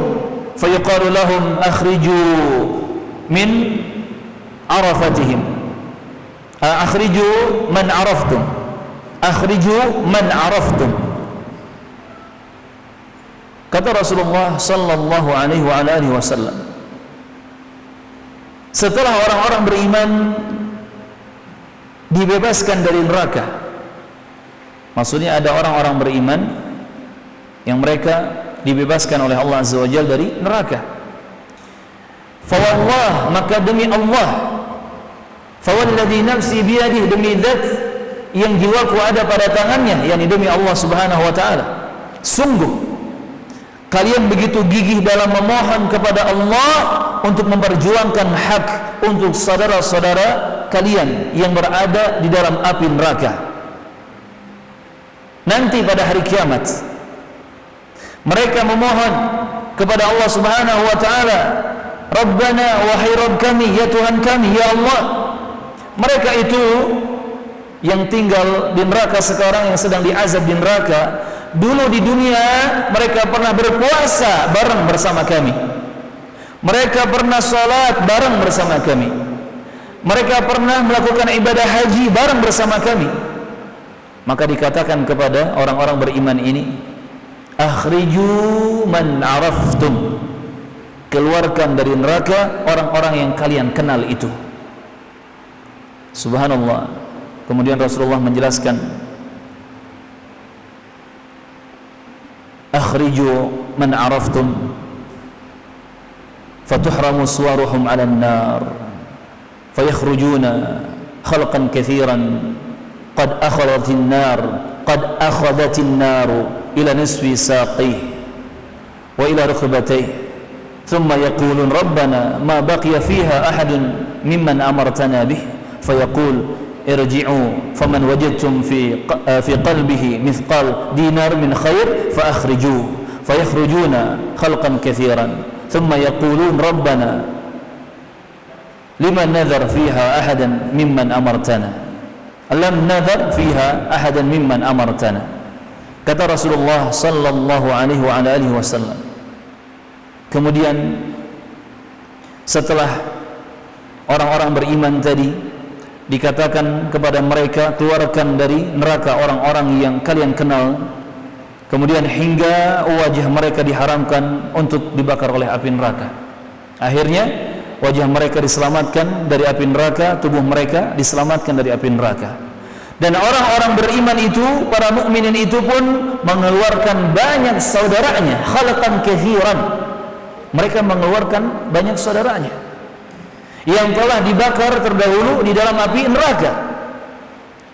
fayuqalu lahum akhriju min arafatihim akhriju man araftum akhriju man araftum. Kata Rasulullah sallallahu alaihi wa alihi wasallam, setelah orang-orang beriman dibebaskan dari neraka, maksudnya ada orang-orang beriman yang mereka dibebaskan oleh Allah Azza wa Jalla dari neraka. Fawallah, maka demi Allah, fawalladhi nafsi biyadihi, demi zat yang jiwaku ada pada tangannya, yakni demi Allah Subhanahu wa taala, sungguh kalian begitu gigih dalam memohon kepada Allah untuk memperjuangkan hak untuk saudara-saudara kalian yang berada di dalam api neraka. Nanti pada hari kiamat mereka memohon kepada Allah Subhanahu wa taala, Rabbana, wahai Rabb kami, ya Tuhan kami, ya Allah. Mereka itu yang tinggal di neraka sekarang, yang sedang diazab di neraka, dulu di dunia mereka pernah berpuasa bareng bersama kami, mereka pernah salat bareng bersama kami, mereka pernah melakukan ibadah haji bareng bersama kami. Maka dikatakan kepada orang-orang beriman ini, akhriju man araftum, keluarkan dari neraka orang-orang yang kalian kenal itu. Subhanallah. Kemudian Rasulullah menjelaskan, akhriju man araftum fatuhramu suwaruhum 'alan nar fayakhrujuna khalqan katsiran qad akhadhatin nar ila nisfi saqihi wa ila rukbatayhi thumma yaqulun rabbana ma baqiya fiha ahadun mimman amartana bih fayaqul irji'u faman wajadtum fi qalbihi mithqal dinar min khair fa akhrijuhu fayakhrujuna khalqan katsiran thumma yaqulun rabbana liman nadhar fiha ahadan mimman amartana lam nadhar fiha ahadan mimman amartana. Kata Rasulullah sallallahu alaihi wa alihi wasallam, kemudian setelah orang-orang beriman tadi dikatakan kepada mereka, keluarkan dari neraka orang-orang yang kalian kenal, kemudian hingga wajah mereka diharamkan untuk dibakar oleh api neraka. Akhirnya wajah mereka diselamatkan dari api neraka, tubuh mereka diselamatkan dari api neraka. Dan orang-orang beriman itu, para mukminin itu pun mengeluarkan banyak saudaranya, khalqan katsiran. Mereka mengeluarkan banyak saudaranya yang telah dibakar terdahulu di dalam api neraka.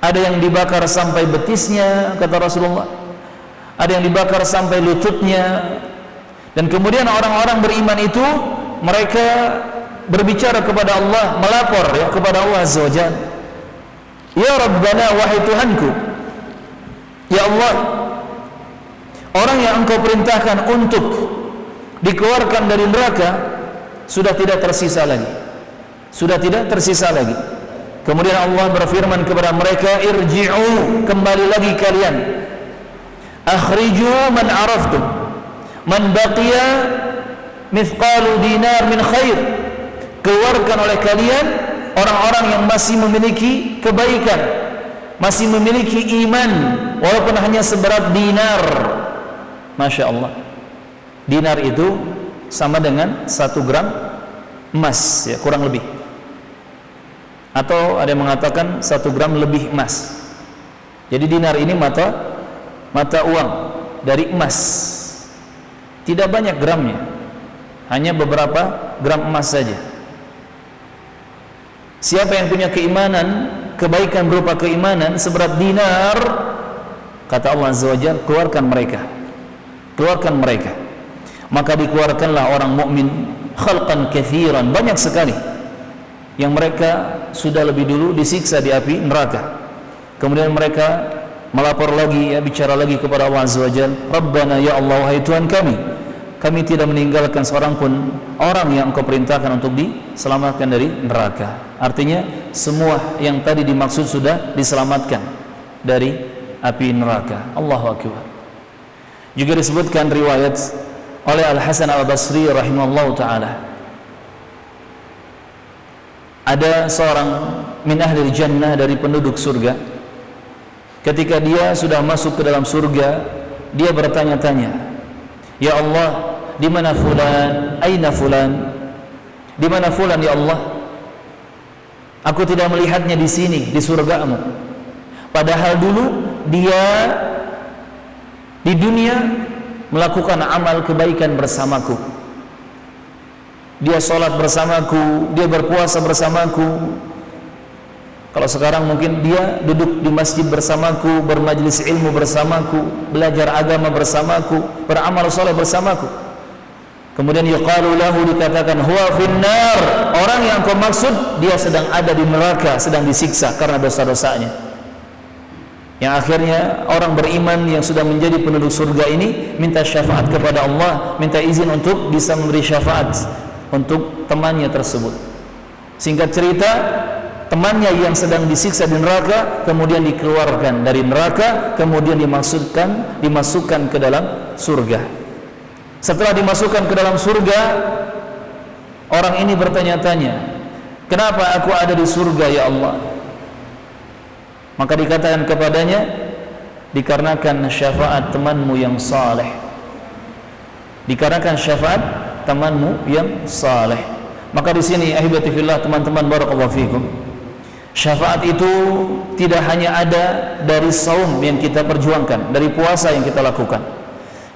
Ada yang dibakar sampai betisnya, kata Rasulullah. Ada yang dibakar sampai lututnya. Dan kemudian orang-orang beriman itu mereka berbicara kepada Allah, melapor ya kepada Allah Azza wa Jalla, ya Rabbana, wahai Tuhanku, ya Allah, orang yang Engkau perintahkan untuk dikeluarkan dari neraka sudah tidak tersisa lagi. Sudah tidak tersisa lagi. Kemudian Allah berfirman kepada mereka, irji'u, kembali lagi kalian, akhriju man araftum man baqiya mithqalu dinar min khair, keluarkan oleh kalian orang-orang yang masih memiliki kebaikan, masih memiliki iman, walaupun hanya seberat dinar. Masya Allah, dinar itu sama dengan 1 gram emas ya, kurang lebih. Atau ada yang mengatakan 1 gram lebih emas. Jadi dinar ini mata uang dari emas, tidak banyak gramnya, hanya beberapa gram emas saja. Siapa yang punya keimanan, kebaikan berupa keimanan seberat dinar, kata Allah Azza wa Jalla, keluarkan mereka. keluarkan mereka. Maka dikeluarkanlah orang mukmin khalqan katsiran, banyak sekali yang mereka sudah lebih dulu disiksa di api neraka. Kemudian mereka melapor lagi, bicara lagi kepada Allah Azza wa Jalla, Rabbana ya Allah, wahai Tuhan kami tidak meninggalkan seorang pun orang yang Engkau perintahkan untuk diselamatkan dari neraka. Artinya semua yang tadi dimaksud sudah diselamatkan dari api neraka. Allahu Akbar. Juga disebutkan riwayat oleh Al-Hasan Al-Basri rahimahullahu ta'ala, ada seorang min ahli jannah, dari penduduk surga. Ketika dia sudah masuk ke dalam surga, dia bertanya-tanya, ya Allah, di mana fulan? Aina fulan? Di mana fulan ya Allah? Aku tidak melihatnya di sini, di surgamu. Padahal dulu dia di dunia melakukan amal kebaikan bersamaku. Dia sholat bersamaku, dia berpuasa bersamaku. Kalau sekarang mungkin dia duduk di masjid bersamaku, bermajlis ilmu bersamaku, belajar agama bersamaku, beramal soleh bersamaku. Kemudian yuqalu lahu, dikatakan huwa finnar, orang yang kau maksud dia sedang ada di neraka, sedang disiksa karena dosa-dosanya. Yang akhirnya orang beriman yang sudah menjadi penduduk surga ini minta syafaat kepada Allah, minta izin untuk bisa memberi syafaat untuk temannya tersebut. Singkat cerita, temannya yang sedang disiksa di neraka kemudian dikeluarkan dari neraka, kemudian dimasukkan ke dalam surga. Setelah dimasukkan ke dalam surga, orang ini bertanya-tanya, kenapa aku ada di surga ya Allah? Maka dikatakan kepadanya, dikarenakan syafaat temanmu yang saleh. Dikarenakan syafaat temanmu yang saleh. Maka di sini ahibati fillah, teman-teman barakallahu fikum, syafaat itu tidak hanya ada dari saum yang kita perjuangkan, dari puasa yang kita lakukan.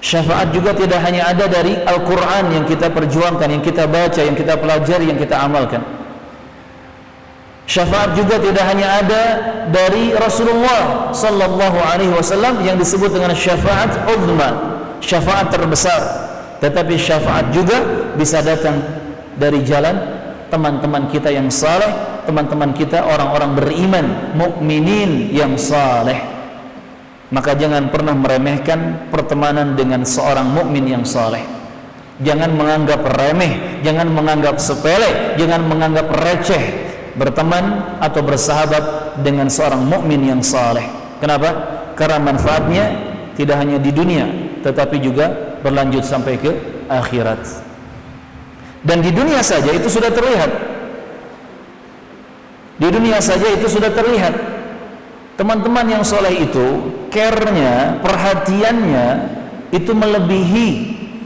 Syafaat juga tidak hanya ada dari Al-Quran yang kita perjuangkan, yang kita baca, yang kita pelajari, yang kita amalkan. Syafaat juga tidak hanya ada dari Rasulullah sallallahu alaihi wasallam yang disebut dengan syafaat uzma, syafaat terbesar. Tetapi syafaat juga bisa datang dari jalan teman-teman kita yang saleh, teman-teman kita orang-orang beriman, mukminin yang saleh. Maka jangan pernah meremehkan pertemanan dengan seorang mukmin yang saleh. Jangan menganggap remeh, jangan menganggap sepele, jangan menganggap receh berteman atau bersahabat dengan seorang mukmin yang saleh. Kenapa? Karena manfaatnya tidak hanya di dunia, tetapi juga berlanjut sampai ke akhirat. Dan di dunia saja itu sudah terlihat. Di dunia saja itu sudah terlihat. Teman-teman yang saleh itu, care-nya, perhatiannya itu melebihi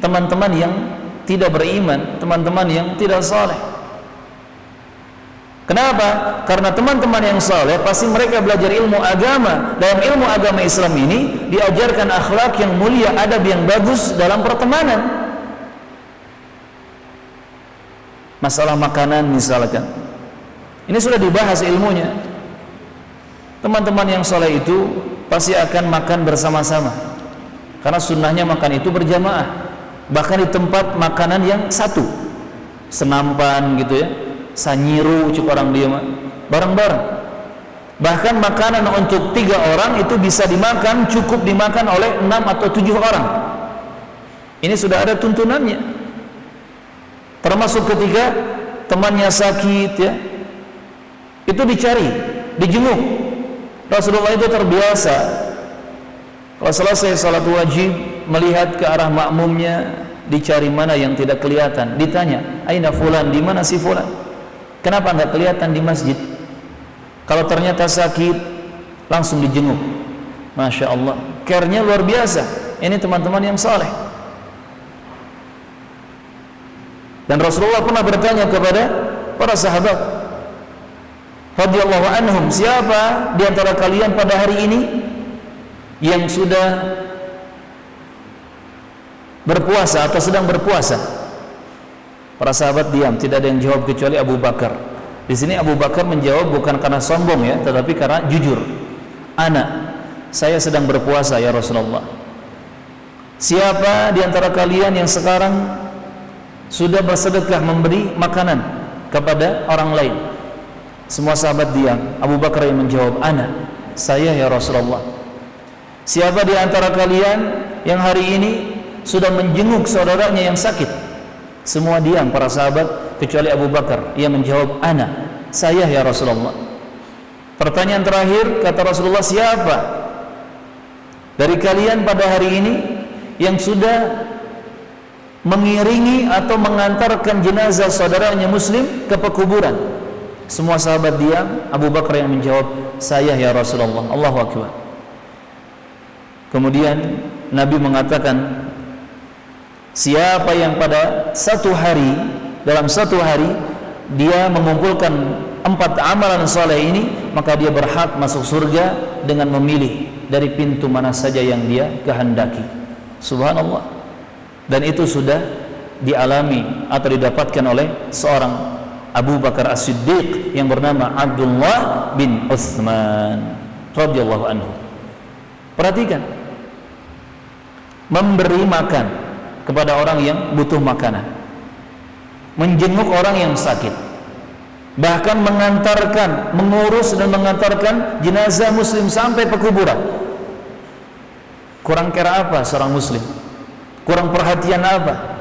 teman-teman yang tidak beriman, teman-teman yang tidak saleh. Kenapa? Karena teman-teman yang saleh pasti mereka belajar ilmu agama. Dalam ilmu agama Islam ini diajarkan akhlak yang mulia, adab yang bagus dalam pertemanan. Masalah makanan misalkan, ini sudah dibahas ilmunya. Teman-teman yang saleh itu pasti akan makan bersama-sama, karena sunnahnya makan itu berjamaah. Bahkan di tempat makanan yang satu, senampan gitu ya, sanyiru cuk orang dia bareng-bareng. Bahkan makanan untuk 3 orang itu bisa dimakan, cukup dimakan oleh 6 atau 7 orang. Ini sudah ada tuntunannya. Termasuk ketika temannya sakit ya, itu dicari, dijenguk. Rasulullah itu terbiasa kalau selesai salat wajib melihat ke arah makmumnya, dicari mana yang tidak kelihatan, ditanya, aina fulan, di mana si fulan? Kenapa enggak kelihatan di masjid? Kalau ternyata sakit, langsung dijenguk. Masya Allah, care-nya luar biasa. Ini teman-teman yang saleh. Dan Rasulullah pernah bertanya kepada para sahabat radhiyallahu anhum, siapa di antara kalian pada hari ini yang sudah berpuasa atau sedang berpuasa? Para sahabat diam, tidak ada yang jawab kecuali Abu Bakar. Di sini Abu Bakar menjawab bukan karena sombong ya, tetapi karena jujur. Saya sedang berpuasa ya Rasulullah. Siapa di antara kalian yang sekarang sudah bersedekah memberi makanan kepada orang lain? Semua sahabat diam. Abu Bakar yang menjawab, ana, saya ya Rasulullah. Siapa di antara kalian yang hari ini sudah menjenguk saudaranya yang sakit? Semua diam para sahabat kecuali Abu Bakar. Ia menjawab, ana, saya ya Rasulullah. Pertanyaan terakhir, kata Rasulullah, siapa dari kalian pada hari ini yang sudah mengiringi atau mengantarkan jenazah saudaranya muslim ke pekuburan? Semua sahabat diam. Abu Bakar yang menjawab, saya ya Rasulullah. Allahu Akbar. Kemudian Nabi mengatakan, siapa yang pada dalam satu hari dia mengumpulkan 4 amalan soleh ini, maka dia berhak masuk surga dengan memilih dari pintu mana saja yang dia kehendaki. Subhanallah. Dan itu sudah dialami atau didapatkan oleh seorang Abu Bakar As-Siddiq yang bernama Abdullah bin Utsman radhiyallahu anhu. Perhatikan, memberi makan kepada orang yang butuh makanan, menjenguk orang yang sakit, bahkan mengantarkan, mengurus dan mengantarkan jenazah muslim sampai pekuburan. Kurang kira apa seorang muslim? Kurang perhatian apa?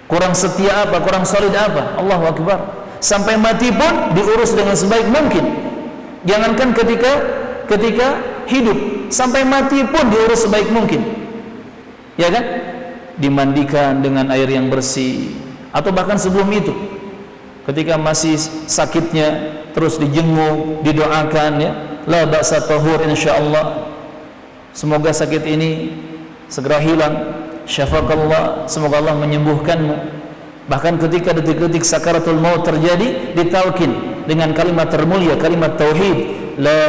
Kurang setia apa? Kurang solid apa? Allahu Akbar. Sampai mati pun diurus dengan sebaik mungkin. Jangankan ketika hidup, sampai mati pun diurus sebaik mungkin. Ya kan? Dimandikan dengan air yang bersih, atau bahkan sebelum itu ketika masih sakitnya terus dijenguk, didoakan, ya, la ba'sa tahur insyaallah, semoga sakit ini segera hilang, syafakallah, semoga Allah menyembuhkanmu. Bahkan ketika detik-detik sakaratul maut terjadi, ditalkin dengan kalimat termulia, kalimat tauhid, la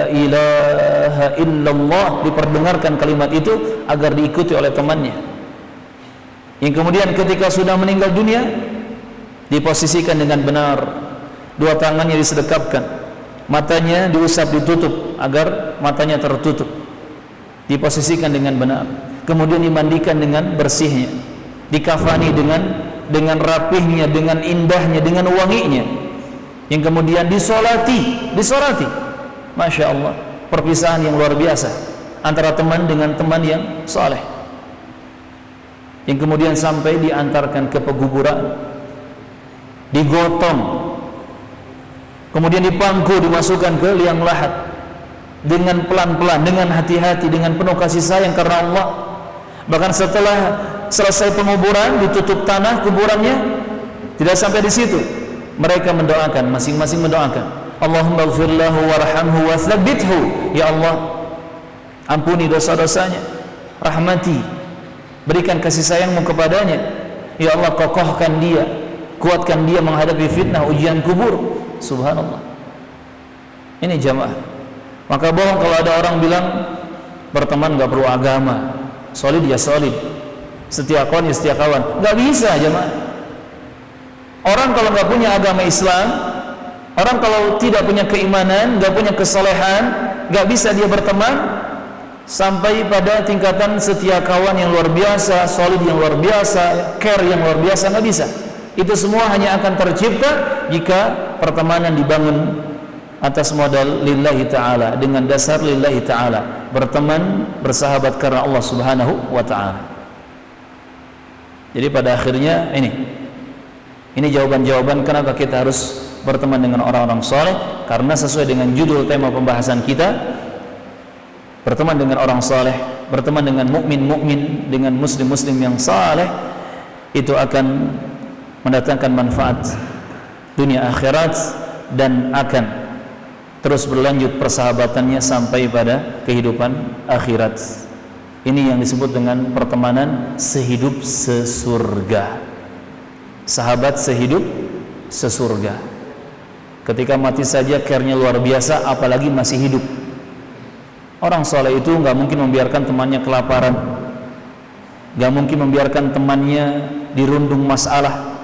ilaha illallah, diperdengarkan kalimat itu agar diikuti oleh temannya. Yang kemudian ketika sudah meninggal dunia, diposisikan dengan benar, 2 tangannya disedekapkan, matanya diusap, ditutup agar matanya tertutup, diposisikan dengan benar, kemudian dimandikan dengan bersihnya, dikafani dengan rapihnya, dengan indahnya, dengan wanginya, yang kemudian disolati. Masya Allah, perpisahan yang luar biasa antara teman dengan teman yang saleh, yang kemudian sampai diantarkan ke pekuburan, digotong, kemudian dipangku, dimasukkan ke liang lahat dengan pelan-pelan, dengan hati-hati, dengan penuh kasih sayang karena Allah. Bahkan setelah selesai penguburan, ditutup tanah kuburannya, tidak sampai di situ, mereka mendoakan, masing-masing mendoakan, Allahumma ighfir lahu warhamhu wa tsabbithu, ya Allah, ampuni dosa-dosanya, rahmati, berikan kasih sayangmu kepadanya, ya Allah, kokohkan dia, kuatkan dia menghadapi fitnah ujian kubur. Subhanallah. Ini jamaah. Maka bohong kalau ada orang bilang berteman gak perlu agama, solid ya solid, setia kawan ya setia kawan. Gak bisa jamaah. Orang kalau gak punya agama Islam, orang kalau tidak punya keimanan, gak punya kesolehan, gak bisa dia berteman sampai pada tingkatan setia kawan yang luar biasa, solid yang luar biasa, care yang luar biasa. Gak bisa. Itu semua hanya akan tercipta jika pertemanan dibangun atas modal lillahi ta'ala, dengan dasar lillahi ta'ala, berteman, bersahabat karena Allah subhanahu wa ta'ala. Jadi pada akhirnya ini jawaban-jawaban kenapa kita harus berteman dengan orang-orang soleh, karena sesuai dengan judul tema pembahasan kita, berteman dengan orang soleh, berteman dengan mukmin-mukmin, dengan muslim-muslim yang saleh, itu akan mendatangkan manfaat dunia akhirat dan akan terus berlanjut persahabatannya sampai pada kehidupan akhirat. Ini yang disebut dengan pertemanan sehidup sesurga. Sahabat sehidup sesurga. Ketika mati saja care-nya luar biasa, apalagi masih hidup. Orang soleh itu gak mungkin membiarkan temannya kelaparan, gak mungkin membiarkan temannya dirundung masalah,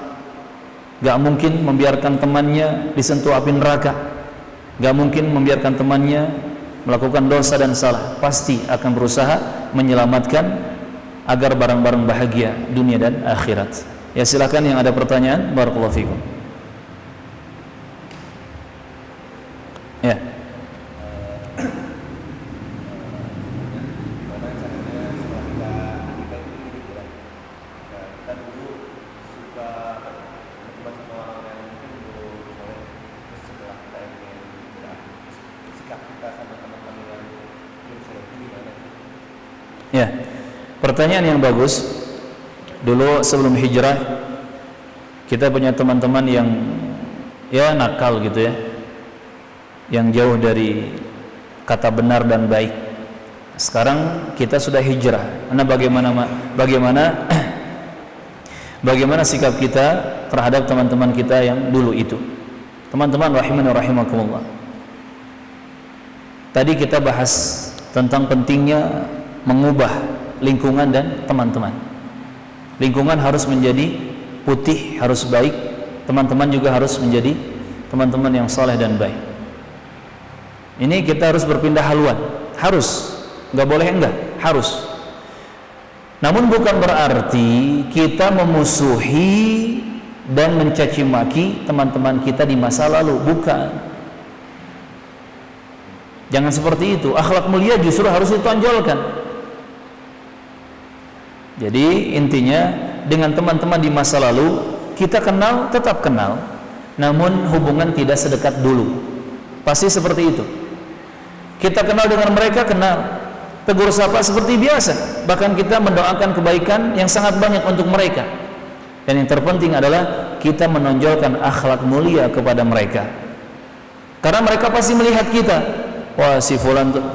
gak mungkin membiarkan temannya disentuh api neraka, gak mungkin membiarkan temannya melakukan dosa dan salah, pasti akan berusaha menyelamatkan agar barang-barang bahagia dunia dan akhirat. Ya, silakan yang ada pertanyaan. Barakallahu fikum. Ya. Ya, pertanyaan yang bagus. Dulu sebelum hijrah kita punya teman-teman yang ya nakal gitu ya, yang jauh dari kata benar dan baik. Sekarang kita sudah hijrah. Nah, bagaimana sikap kita terhadap teman-teman kita yang dulu itu? Teman-teman rahimani wa rahimakumullah. Tadi kita bahas tentang pentingnya mengubah lingkungan dan teman-teman. Lingkungan harus menjadi putih, harus baik. Teman-teman juga harus menjadi teman-teman yang saleh dan baik. Ini kita harus berpindah haluan. Harus, nggak boleh enggak, harus. Namun bukan berarti kita memusuhi dan mencaci maki teman-teman kita di masa lalu, bukan. Jangan seperti itu. Akhlak mulia justru harus ditonjolkan. Jadi intinya dengan teman-teman di masa lalu kita kenal, tetap kenal, namun hubungan tidak sedekat dulu. Pasti seperti itu. Kita kenal dengan mereka, kenal, tegur sapa seperti biasa. Bahkan kita mendoakan kebaikan yang sangat banyak untuk mereka. Dan yang terpenting adalah kita menonjolkan akhlak mulia kepada mereka. Karena mereka pasti melihat kita, wah si fulan tuh,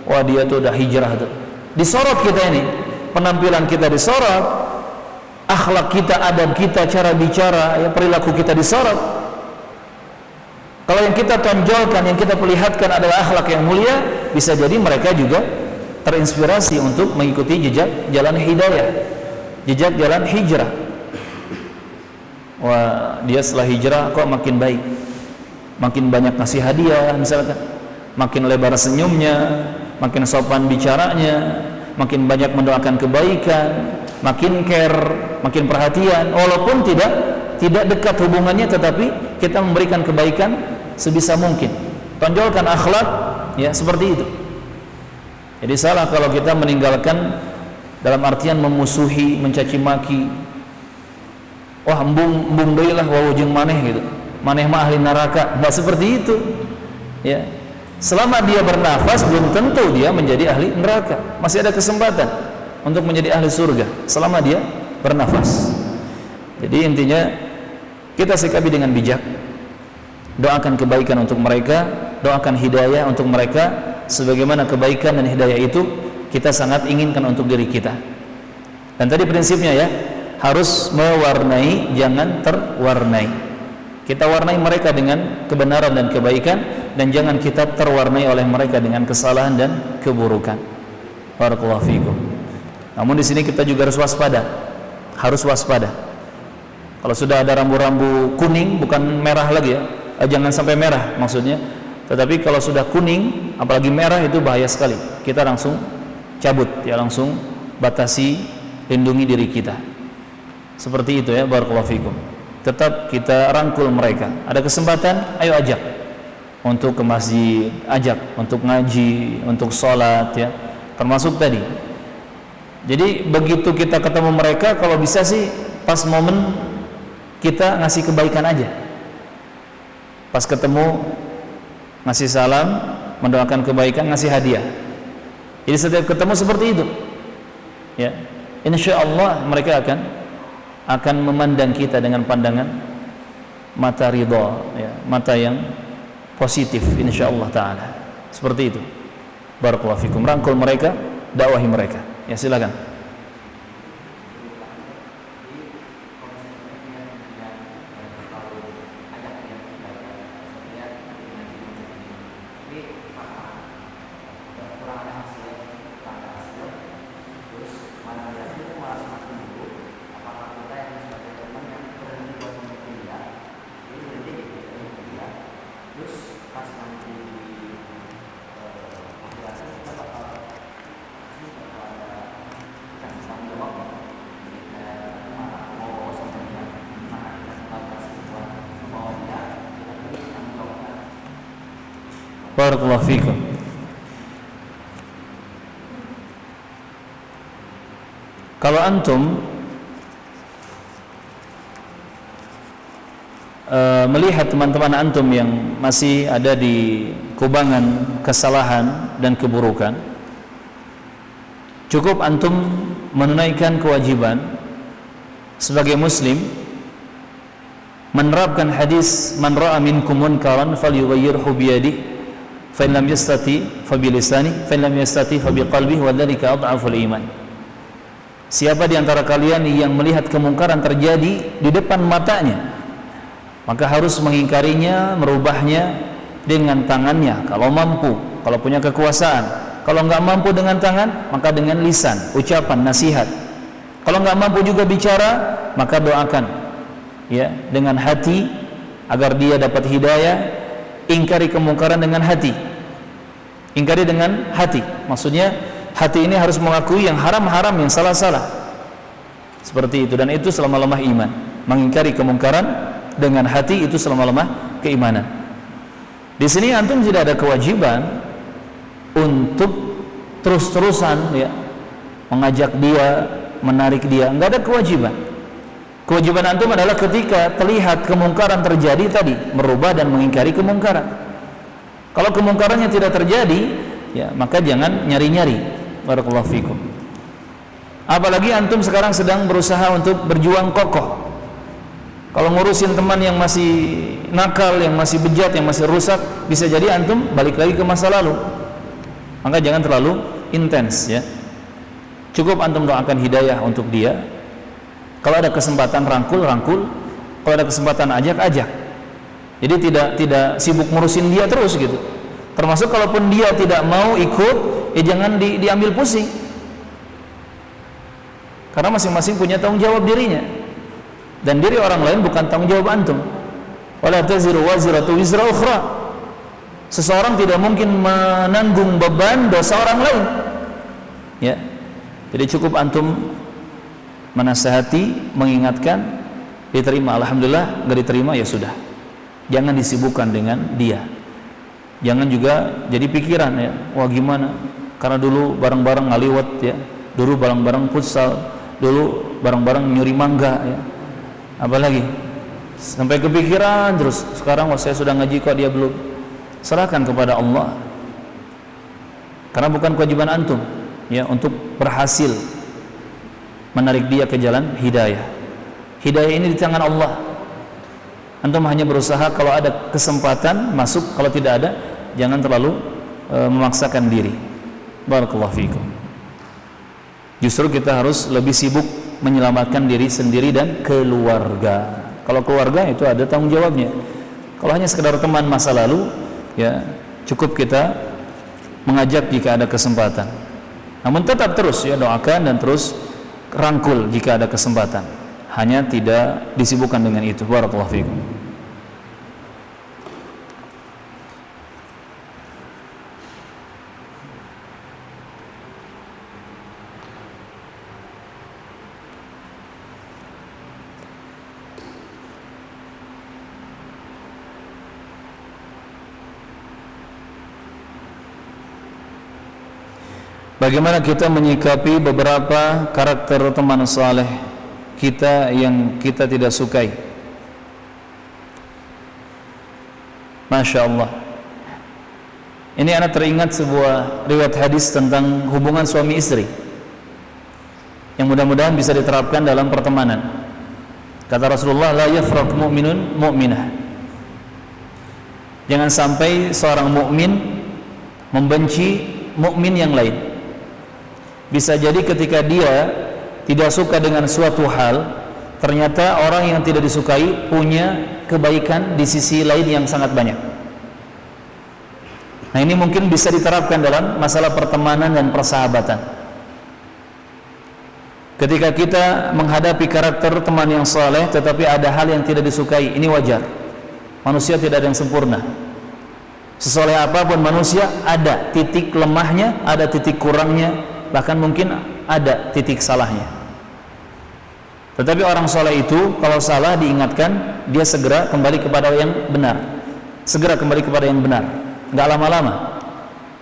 wah dia tuh udah hijrah tuh. Disorot kita ini. Penampilan kita disorot, akhlak kita, adab kita, cara bicara, ya, perilaku kita disorot. Kalau yang kita tonjolkan, yang kita perlihatkan adalah akhlak yang mulia, bisa jadi mereka juga terinspirasi untuk mengikuti jejak jalan hidayah, jejak jalan hijrah. Wah, dia setelah hijrah kok makin baik, makin banyak ngasih hadiah misalkan, makin lebar senyumnya, makin sopan bicaranya, makin banyak mendoakan kebaikan, makin care, makin perhatian. Walaupun tidak dekat hubungannya, tetapi kita memberikan kebaikan sebisa mungkin. Tonjolkan akhlak, ya seperti itu. Jadi salah kalau kita meninggalkan dalam artian memusuhi, mencaci maki. Wah, embung deui lah wawujung maneh gitu. Maneh mah ahli neraka. Enggak seperti itu. Ya. Selama dia bernafas belum tentu dia menjadi ahli neraka. Masih ada kesempatan untuk menjadi ahli surga selama dia bernafas. Jadi intinya kita sikapi dengan bijak. Doakan kebaikan untuk mereka, doakan hidayah untuk mereka, sebagaimana kebaikan dan hidayah itu kita sangat inginkan untuk diri kita. Dan tadi prinsipnya ya, harus mewarnai, jangan terwarnai. Kita warnai mereka dengan kebenaran dan kebaikan, dan jangan kita terwarnai oleh mereka dengan kesalahan dan keburukan. Barakallahu fikum. Namun di sini kita juga harus waspada. Harus waspada. Kalau sudah ada rambu-rambu kuning, bukan merah lagi ya. Jangan sampai merah maksudnya. Tetapi kalau sudah kuning, apalagi merah, itu bahaya sekali. Kita langsung cabut, ya langsung batasi, lindungi diri kita. Seperti itu ya, barakallahu fikum. Tetap kita rangkul mereka. Ada kesempatan, ayo ajak untuk ke masjid, ajak untuk ngaji, untuk sholat ya, termasuk tadi. Jadi begitu kita ketemu mereka, kalau bisa sih pas momen kita ngasih kebaikan aja. Pas ketemu ngasih salam, mendoakan kebaikan, ngasih hadiah. Jadi setiap ketemu seperti itu ya, insya Allah mereka akan memandang kita dengan pandangan mata ridha ya, mata yang positif insyaallah taala. Seperti itu. Barakallahu fikum. Rangkul mereka, dakwahi mereka. Ya silakan. Barakallahu fikum. Kalau antum melihat teman-teman antum yang masih ada di kubangan kesalahan dan keburukan, cukup antum menunaikan kewajiban sebagai muslim menerapkan hadis man ra'a minkum munkaran falyughayyirhu biyadihi fa in lam yastati fa bilisanihi fa in lam yastati fa biqalbihi wa dzalika adhaful iman. Siapa di antara kalian yang melihat kemungkaran terjadi di depan matanya, maka harus mengingkarinya, merubahnya dengan tangannya kalau mampu, kalau punya kekuasaan. Kalau enggak mampu dengan tangan, maka dengan lisan, ucapan, nasihat. Kalau enggak mampu juga bicara, maka doakan ya dengan hati agar dia dapat hidayah. Ingkari kemungkaran dengan hati. Ingkari dengan hati. Maksudnya hati ini harus mengakui yang haram-haram, yang salah-salah. Seperti itu, dan itu selama-lamah iman. Mengingkari kemungkaran dengan hati itu selama-lamah keimanan. Di sini antum tidak ada kewajiban untuk terus-terusan ya mengajak dia, menarik dia, enggak ada kewajiban. Kewajiban antum adalah ketika terlihat kemungkaran terjadi tadi, merubah dan mengingkari kemungkaran. Kalau kemungkarannya tidak terjadi, ya maka jangan nyari-nyari. Barakallahu fikum. Apalagi antum sekarang sedang berusaha untuk berjuang kokoh. Kalau ngurusin teman yang masih nakal, yang masih bejat, yang masih rusak, bisa jadi antum balik lagi ke masa lalu. Maka jangan terlalu intens ya. Cukup antum doakan hidayah untuk dia. Kalau ada kesempatan rangkul, kalau ada kesempatan ajak. Jadi tidak sibuk ngurusin dia terus gitu. Termasuk kalaupun dia tidak mau ikut, ya jangan diambil pusing. Karena masing-masing punya tanggung jawab dirinya. Dan diri orang lain bukan tanggung jawab antum. Wala taziru waziratu wizra ukhra. Seseorang tidak mungkin menanggung beban dosa orang lain. Ya. Jadi cukup antum menasihati, mengingatkan, diterima alhamdulillah, enggak diterima ya sudah. Jangan disibukkan dengan dia. Jangan juga jadi pikiran ya, wah gimana? Karena dulu bareng-bareng ngaliwat ya, dulu bareng-bareng futsal, dulu bareng-bareng nyuri mangga ya. Apalagi sampai kepikiran terus, sekarang wah saya sudah ngaji kok dia belum. Serahkan kepada Allah. Karena bukan kewajiban antum ya untuk berhasil menarik dia ke jalan hidayah. Hidayah ini di tangan Allah. Antum hanya berusaha kalau ada kesempatan masuk, kalau tidak ada jangan terlalu memaksakan diri. Barakallahu fikum. Justru kita harus lebih sibuk menyelamatkan diri sendiri dan keluarga. Kalau keluarga itu ada tanggung jawabnya. Kalau hanya sekedar teman masa lalu, ya cukup kita mengajak jika ada kesempatan. Namun tetap terus ya doakan dan terus rangkul jika ada kesempatan. Hanya tidak disibukkan dengan itu. Barakallahu fikum. Bagaimana kita menyikapi beberapa karakter teman saleh kita yang kita tidak sukai? Masya Allah. Ini anak teringat sebuah riwayat hadis tentang hubungan suami istri yang mudah-mudahan bisa diterapkan dalam pertemanan. Kata Rasulullah, la yafraq mu'minun mu'minah. Jangan sampai seorang mukmin membenci mukmin yang lain. Bisa jadi ketika dia tidak suka dengan suatu hal, ternyata orang yang tidak disukai punya kebaikan di sisi lain yang sangat banyak. Nah ini mungkin bisa diterapkan dalam masalah pertemanan dan persahabatan. Ketika kita menghadapi karakter teman yang saleh tetapi ada hal yang tidak disukai, ini wajar. Manusia tidak ada yang sempurna. Sesoleh apapun manusia ada titik lemahnya, ada titik kurangnya, bahkan mungkin ada titik salahnya. Tetapi orang soleh itu kalau salah diingatkan, dia segera kembali kepada yang benar. Segera kembali kepada yang benar. nggak lama-lama.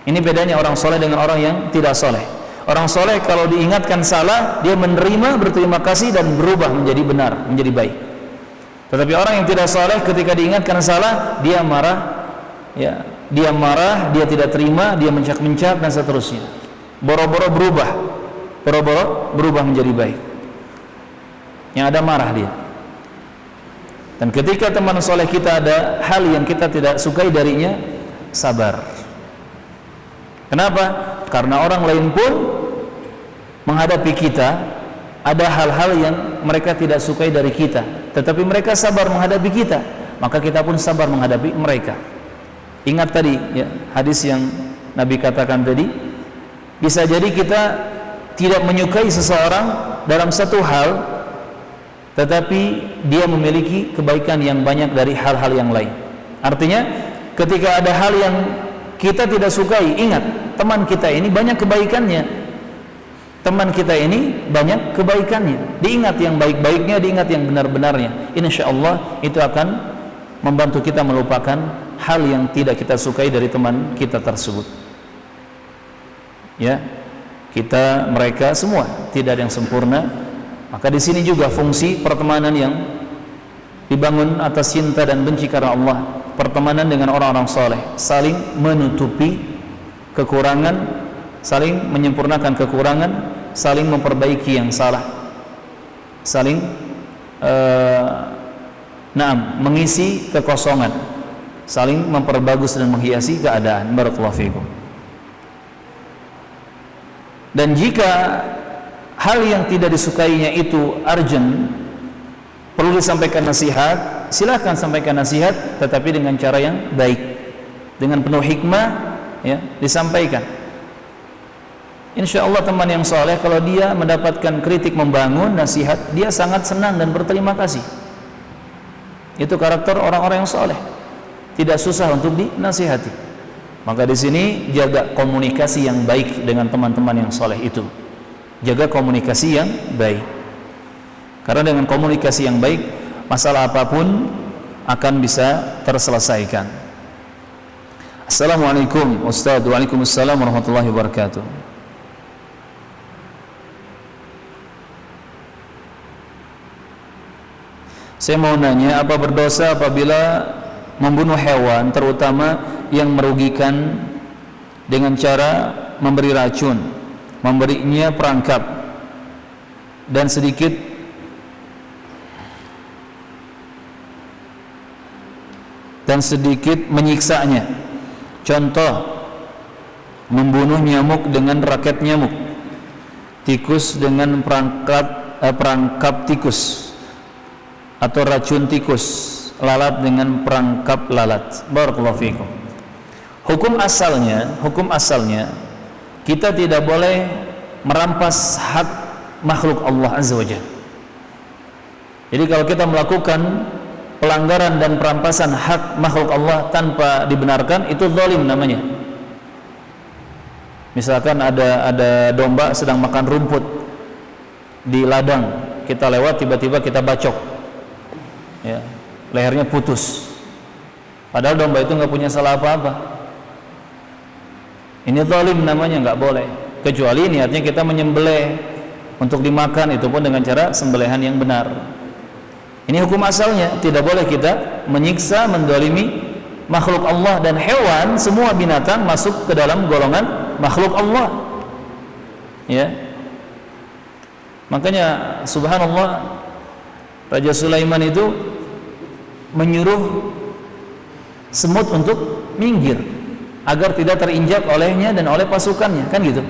Ini bedanya orang soleh dengan orang yang tidak soleh. Orang soleh kalau diingatkan salah, dia menerima, berterima kasih dan berubah menjadi benar, menjadi baik. Tetapi orang yang tidak soleh ketika diingatkan salah, dia marah, ya, dia tidak terima, dia mencak-mencak dan seterusnya. Boro-boro berubah menjadi baik. Yang ada marah dia. Dan ketika teman soleh kita ada hal yang kita tidak sukai darinya, sabar. Kenapa? Karena orang lain pun menghadapi kita, ada hal-hal yang mereka tidak sukai dari kita, tetapi mereka sabar menghadapi kita, maka kita pun sabar menghadapi mereka. Ingat tadi ya, hadis yang Nabi katakan tadi, bisa jadi kita tidak menyukai seseorang dalam satu hal, tetapi dia memiliki kebaikan yang banyak dari hal-hal yang lain. Artinya ketika ada hal yang kita tidak sukai, ingat, teman kita ini banyak kebaikannya. Teman kita ini banyak kebaikannya. Diingat yang baik-baiknya, diingat yang benar-benarnya. Insyaallah itu akan membantu kita melupakan hal yang tidak kita sukai dari teman kita tersebut. Ya, mereka semua tidak ada yang sempurna. Maka di sini juga fungsi pertemanan yang dibangun atas cinta dan benci karena Allah. Pertemanan dengan orang-orang soleh, saling menutupi kekurangan, saling menyempurnakan kekurangan, saling memperbaiki yang salah, saling mengisi kekosongan, saling memperbagus dan menghiasi keadaan. Barakallahu fikum. Dan jika hal yang tidak disukainya itu urgent, perlu disampaikan nasihat, silakan sampaikan nasihat, tetapi dengan cara yang baik, dengan penuh hikmah, ya, disampaikan. Insya Allah teman yang soleh kalau dia mendapatkan kritik membangun, nasihat, dia sangat senang dan berterima kasih. Itu karakter orang-orang yang soleh, tidak susah untuk dinasihati. Maka di sini jaga komunikasi yang baik dengan teman-teman yang soleh itu. Jaga komunikasi yang baik. Karena dengan komunikasi yang baik, masalah apapun akan bisa terselesaikan. Assalamualaikum Ustaz. Waalaikumsalam warahmatullahi wabarakatuh. Saya mau nanya, apa berdosa apabila membunuh hewan, terutama yang merugikan, dengan cara memberi racun, memberinya perangkap dan sedikit menyiksanya. Contoh, membunuh nyamuk dengan raket nyamuk, tikus dengan perangkap tikus, atau racun tikus, lalat dengan perangkap lalat. Barakallahu fikum. Hukum asalnya kita tidak boleh merampas hak makhluk Allah Azza wa Jalla. Jadi kalau kita melakukan pelanggaran dan perampasan hak makhluk Allah tanpa dibenarkan, itu zalim namanya. Misalkan ada domba sedang makan rumput di ladang, kita lewat tiba-tiba kita bacok, ya, lehernya putus, padahal domba itu nggak punya salah apa-apa. Ini zalim namanya, nggak boleh. Kecuali niatnya kita menyembelih untuk dimakan, itu pun dengan cara sembelihan yang benar. Ini hukum asalnya, tidak boleh kita menyiksa, mendolimi makhluk Allah. Dan hewan, semua binatang masuk ke dalam golongan makhluk Allah, ya. Makanya subhanallah, Raja Sulaiman itu menyuruh semut untuk minggir agar tidak terinjak olehnya dan oleh pasukannya, kan gitu.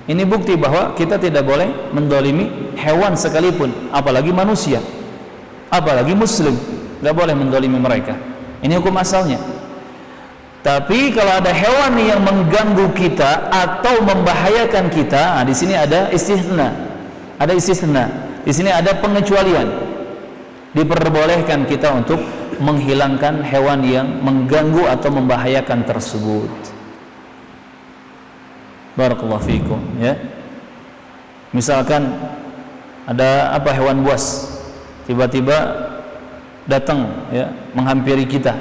Ini bukti bahwa kita tidak boleh mendolimi hewan sekalipun, apalagi manusia, apalagi muslim, tidak boleh mendolimi mereka. Ini hukum asalnya. Tapi kalau ada hewan yang mengganggu kita atau membahayakan kita, di sini ada istisna. Ada istisna. Di sini ada pengecualian. Diperbolehkan kita untuk menghilangkan hewan yang mengganggu atau membahayakan tersebut. Barakallahu fikum, ya. Misalkan ada hewan buas tiba-tiba datang, ya, menghampiri kita.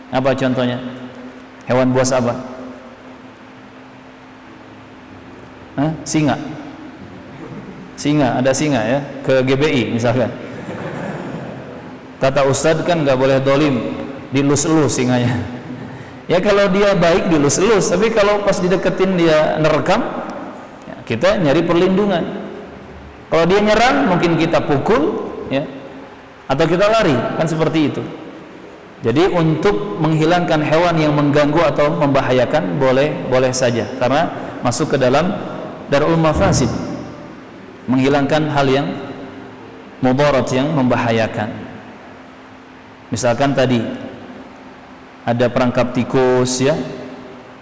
Apa contohnya? Hewan buas apa? Singa. Singa, ada singa ya, ke GBI misalkan. Kata Ustadz kan nggak boleh dolim, dilus-elus singanya. Ya kalau dia baik dilus-elus, tapi kalau pas dideketin dia nerekam, ya, kita nyari perlindungan. Kalau dia nyerang mungkin kita pukul, ya, atau kita lari, kan seperti itu. Jadi untuk menghilangkan hewan yang mengganggu atau membahayakan boleh saja, karena masuk ke dalam darul mafasid, menghilangkan hal yang mudarat, yang membahayakan. Misalkan tadi ada perangkap tikus, ya,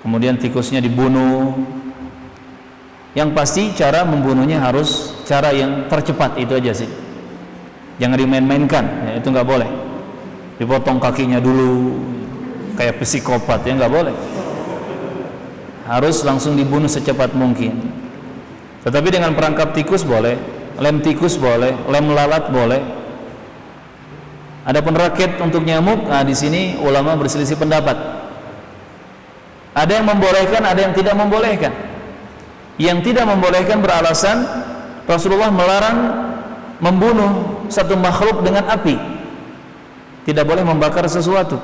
kemudian tikusnya dibunuh. Yang pasti cara membunuhnya harus cara yang tercepat, itu aja sih. Jangan dimain-mainkan, ya, itu nggak boleh. Dipotong kakinya dulu, kayak psikopat, ya nggak boleh. Harus langsung dibunuh secepat mungkin. Tetapi dengan perangkap tikus boleh, lem tikus boleh, lem lalat boleh. Adapun raket untuk nyamuk, di sini ulama berselisih pendapat. Ada yang membolehkan, ada yang tidak membolehkan. Yang tidak membolehkan beralasan Rasulullah melarang membunuh satu makhluk dengan api. Tidak boleh membakar sesuatu.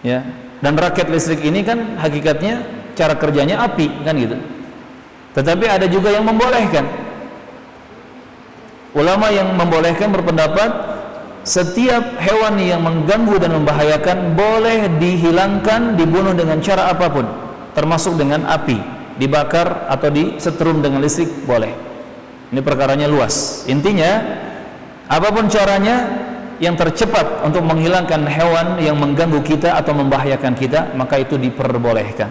Ya, dan raket listrik ini kan hakikatnya cara kerjanya api, kan gitu. Tetapi ada juga yang membolehkan. Ulama yang membolehkan berpendapat setiap hewan yang mengganggu dan membahayakan boleh dihilangkan, dibunuh dengan cara apapun, termasuk dengan api, dibakar atau disetrum dengan listrik boleh. Ini perkaranya luas. Intinya apapun caranya yang tercepat untuk menghilangkan hewan yang mengganggu kita atau membahayakan kita, maka itu diperbolehkan.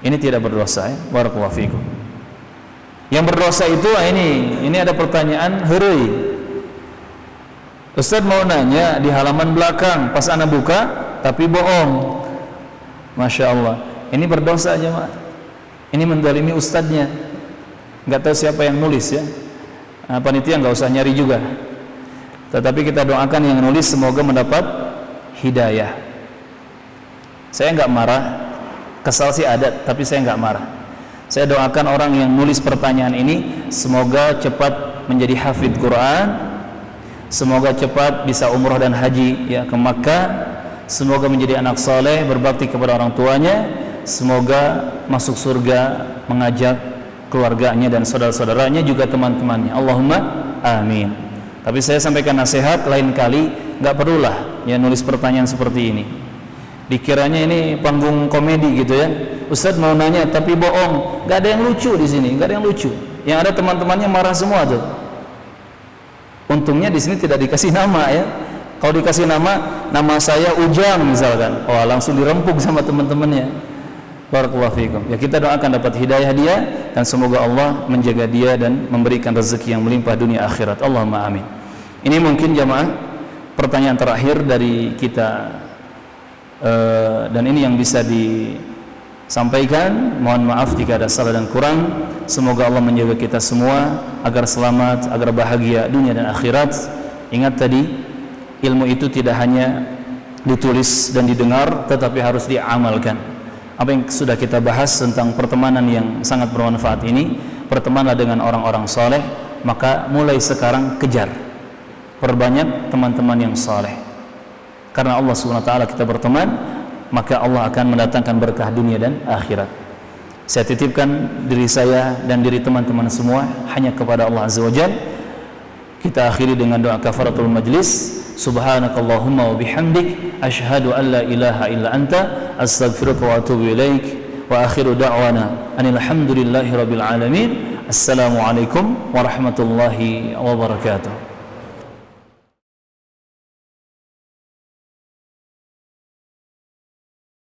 Ini tidak berdosa, ya. Barakallahu fikum. Yang berdosa itu ini ada pertanyaan heureuy. Ustadz mau nanya di halaman belakang, pas ana buka tapi bohong. Masya Allah, ini berdosa aja mak. Ini mendalimi ustadznya. Nggak tahu siapa yang nulis, ya. Panitia nggak usah nyari juga. Tetapi kita doakan yang nulis semoga mendapat hidayah. Saya nggak marah, kesal sih ada, tapi saya nggak marah. Saya doakan orang yang nulis pertanyaan ini semoga cepat menjadi hafidz Quran. Semoga cepat bisa umroh dan haji, ya, ke Makkah. Semoga menjadi anak soleh, berbakti kepada orang tuanya. Semoga masuk surga, mengajak keluarganya dan saudara-saudaranya, juga teman-temannya. Allahumma amin. Tapi saya sampaikan nasihat, lain kali nggak perlulah ya nulis pertanyaan seperti ini. Dikiranya ini panggung komedi gitu, ya. Ustadz mau nanya tapi bohong, nggak ada yang lucu di sini, nggak ada yang lucu. Yang ada teman-temannya marah semua tuh. Untungnya di sini tidak dikasih nama, ya. Kalau dikasih nama saya Ujang misalkan, langsung dirempuk sama teman-temannya. Barakallahu fikum. Ya, kita doakan dapat hidayah dia dan semoga Allah menjaga dia dan memberikan rezeki yang melimpah dunia akhirat. Allahumma amin. Ini mungkin jamaah pertanyaan terakhir dari kita, dan ini yang bisa disampaikan. Mohon maaf jika ada salah dan kurang. Semoga Allah menjaga kita semua agar selamat, agar bahagia dunia dan akhirat. Ingat tadi, ilmu itu tidak hanya ditulis dan didengar, tetapi harus diamalkan. Apa yang sudah kita bahas tentang pertemanan yang sangat bermanfaat ini, bertemanlah dengan orang-orang soleh, maka mulai sekarang kejar, perbanyak teman-teman yang soleh. Karena Allah SWT kita berteman, maka Allah akan mendatangkan berkah dunia dan akhirat. Saya titipkan diri saya dan diri teman-teman semua hanya kepada Allah Azza wa Jalla. Kita akhiri dengan doa kafaratul majlis. Subhanakallahumma wa bihamdik asyhadu an la ilaha illa anta astaghfiruka wa atubu ilaik. Wa akhiru da'wana anil hamdulillahi rabbil alamin. Assalamualaikum warahmatullahi wabarakatuh.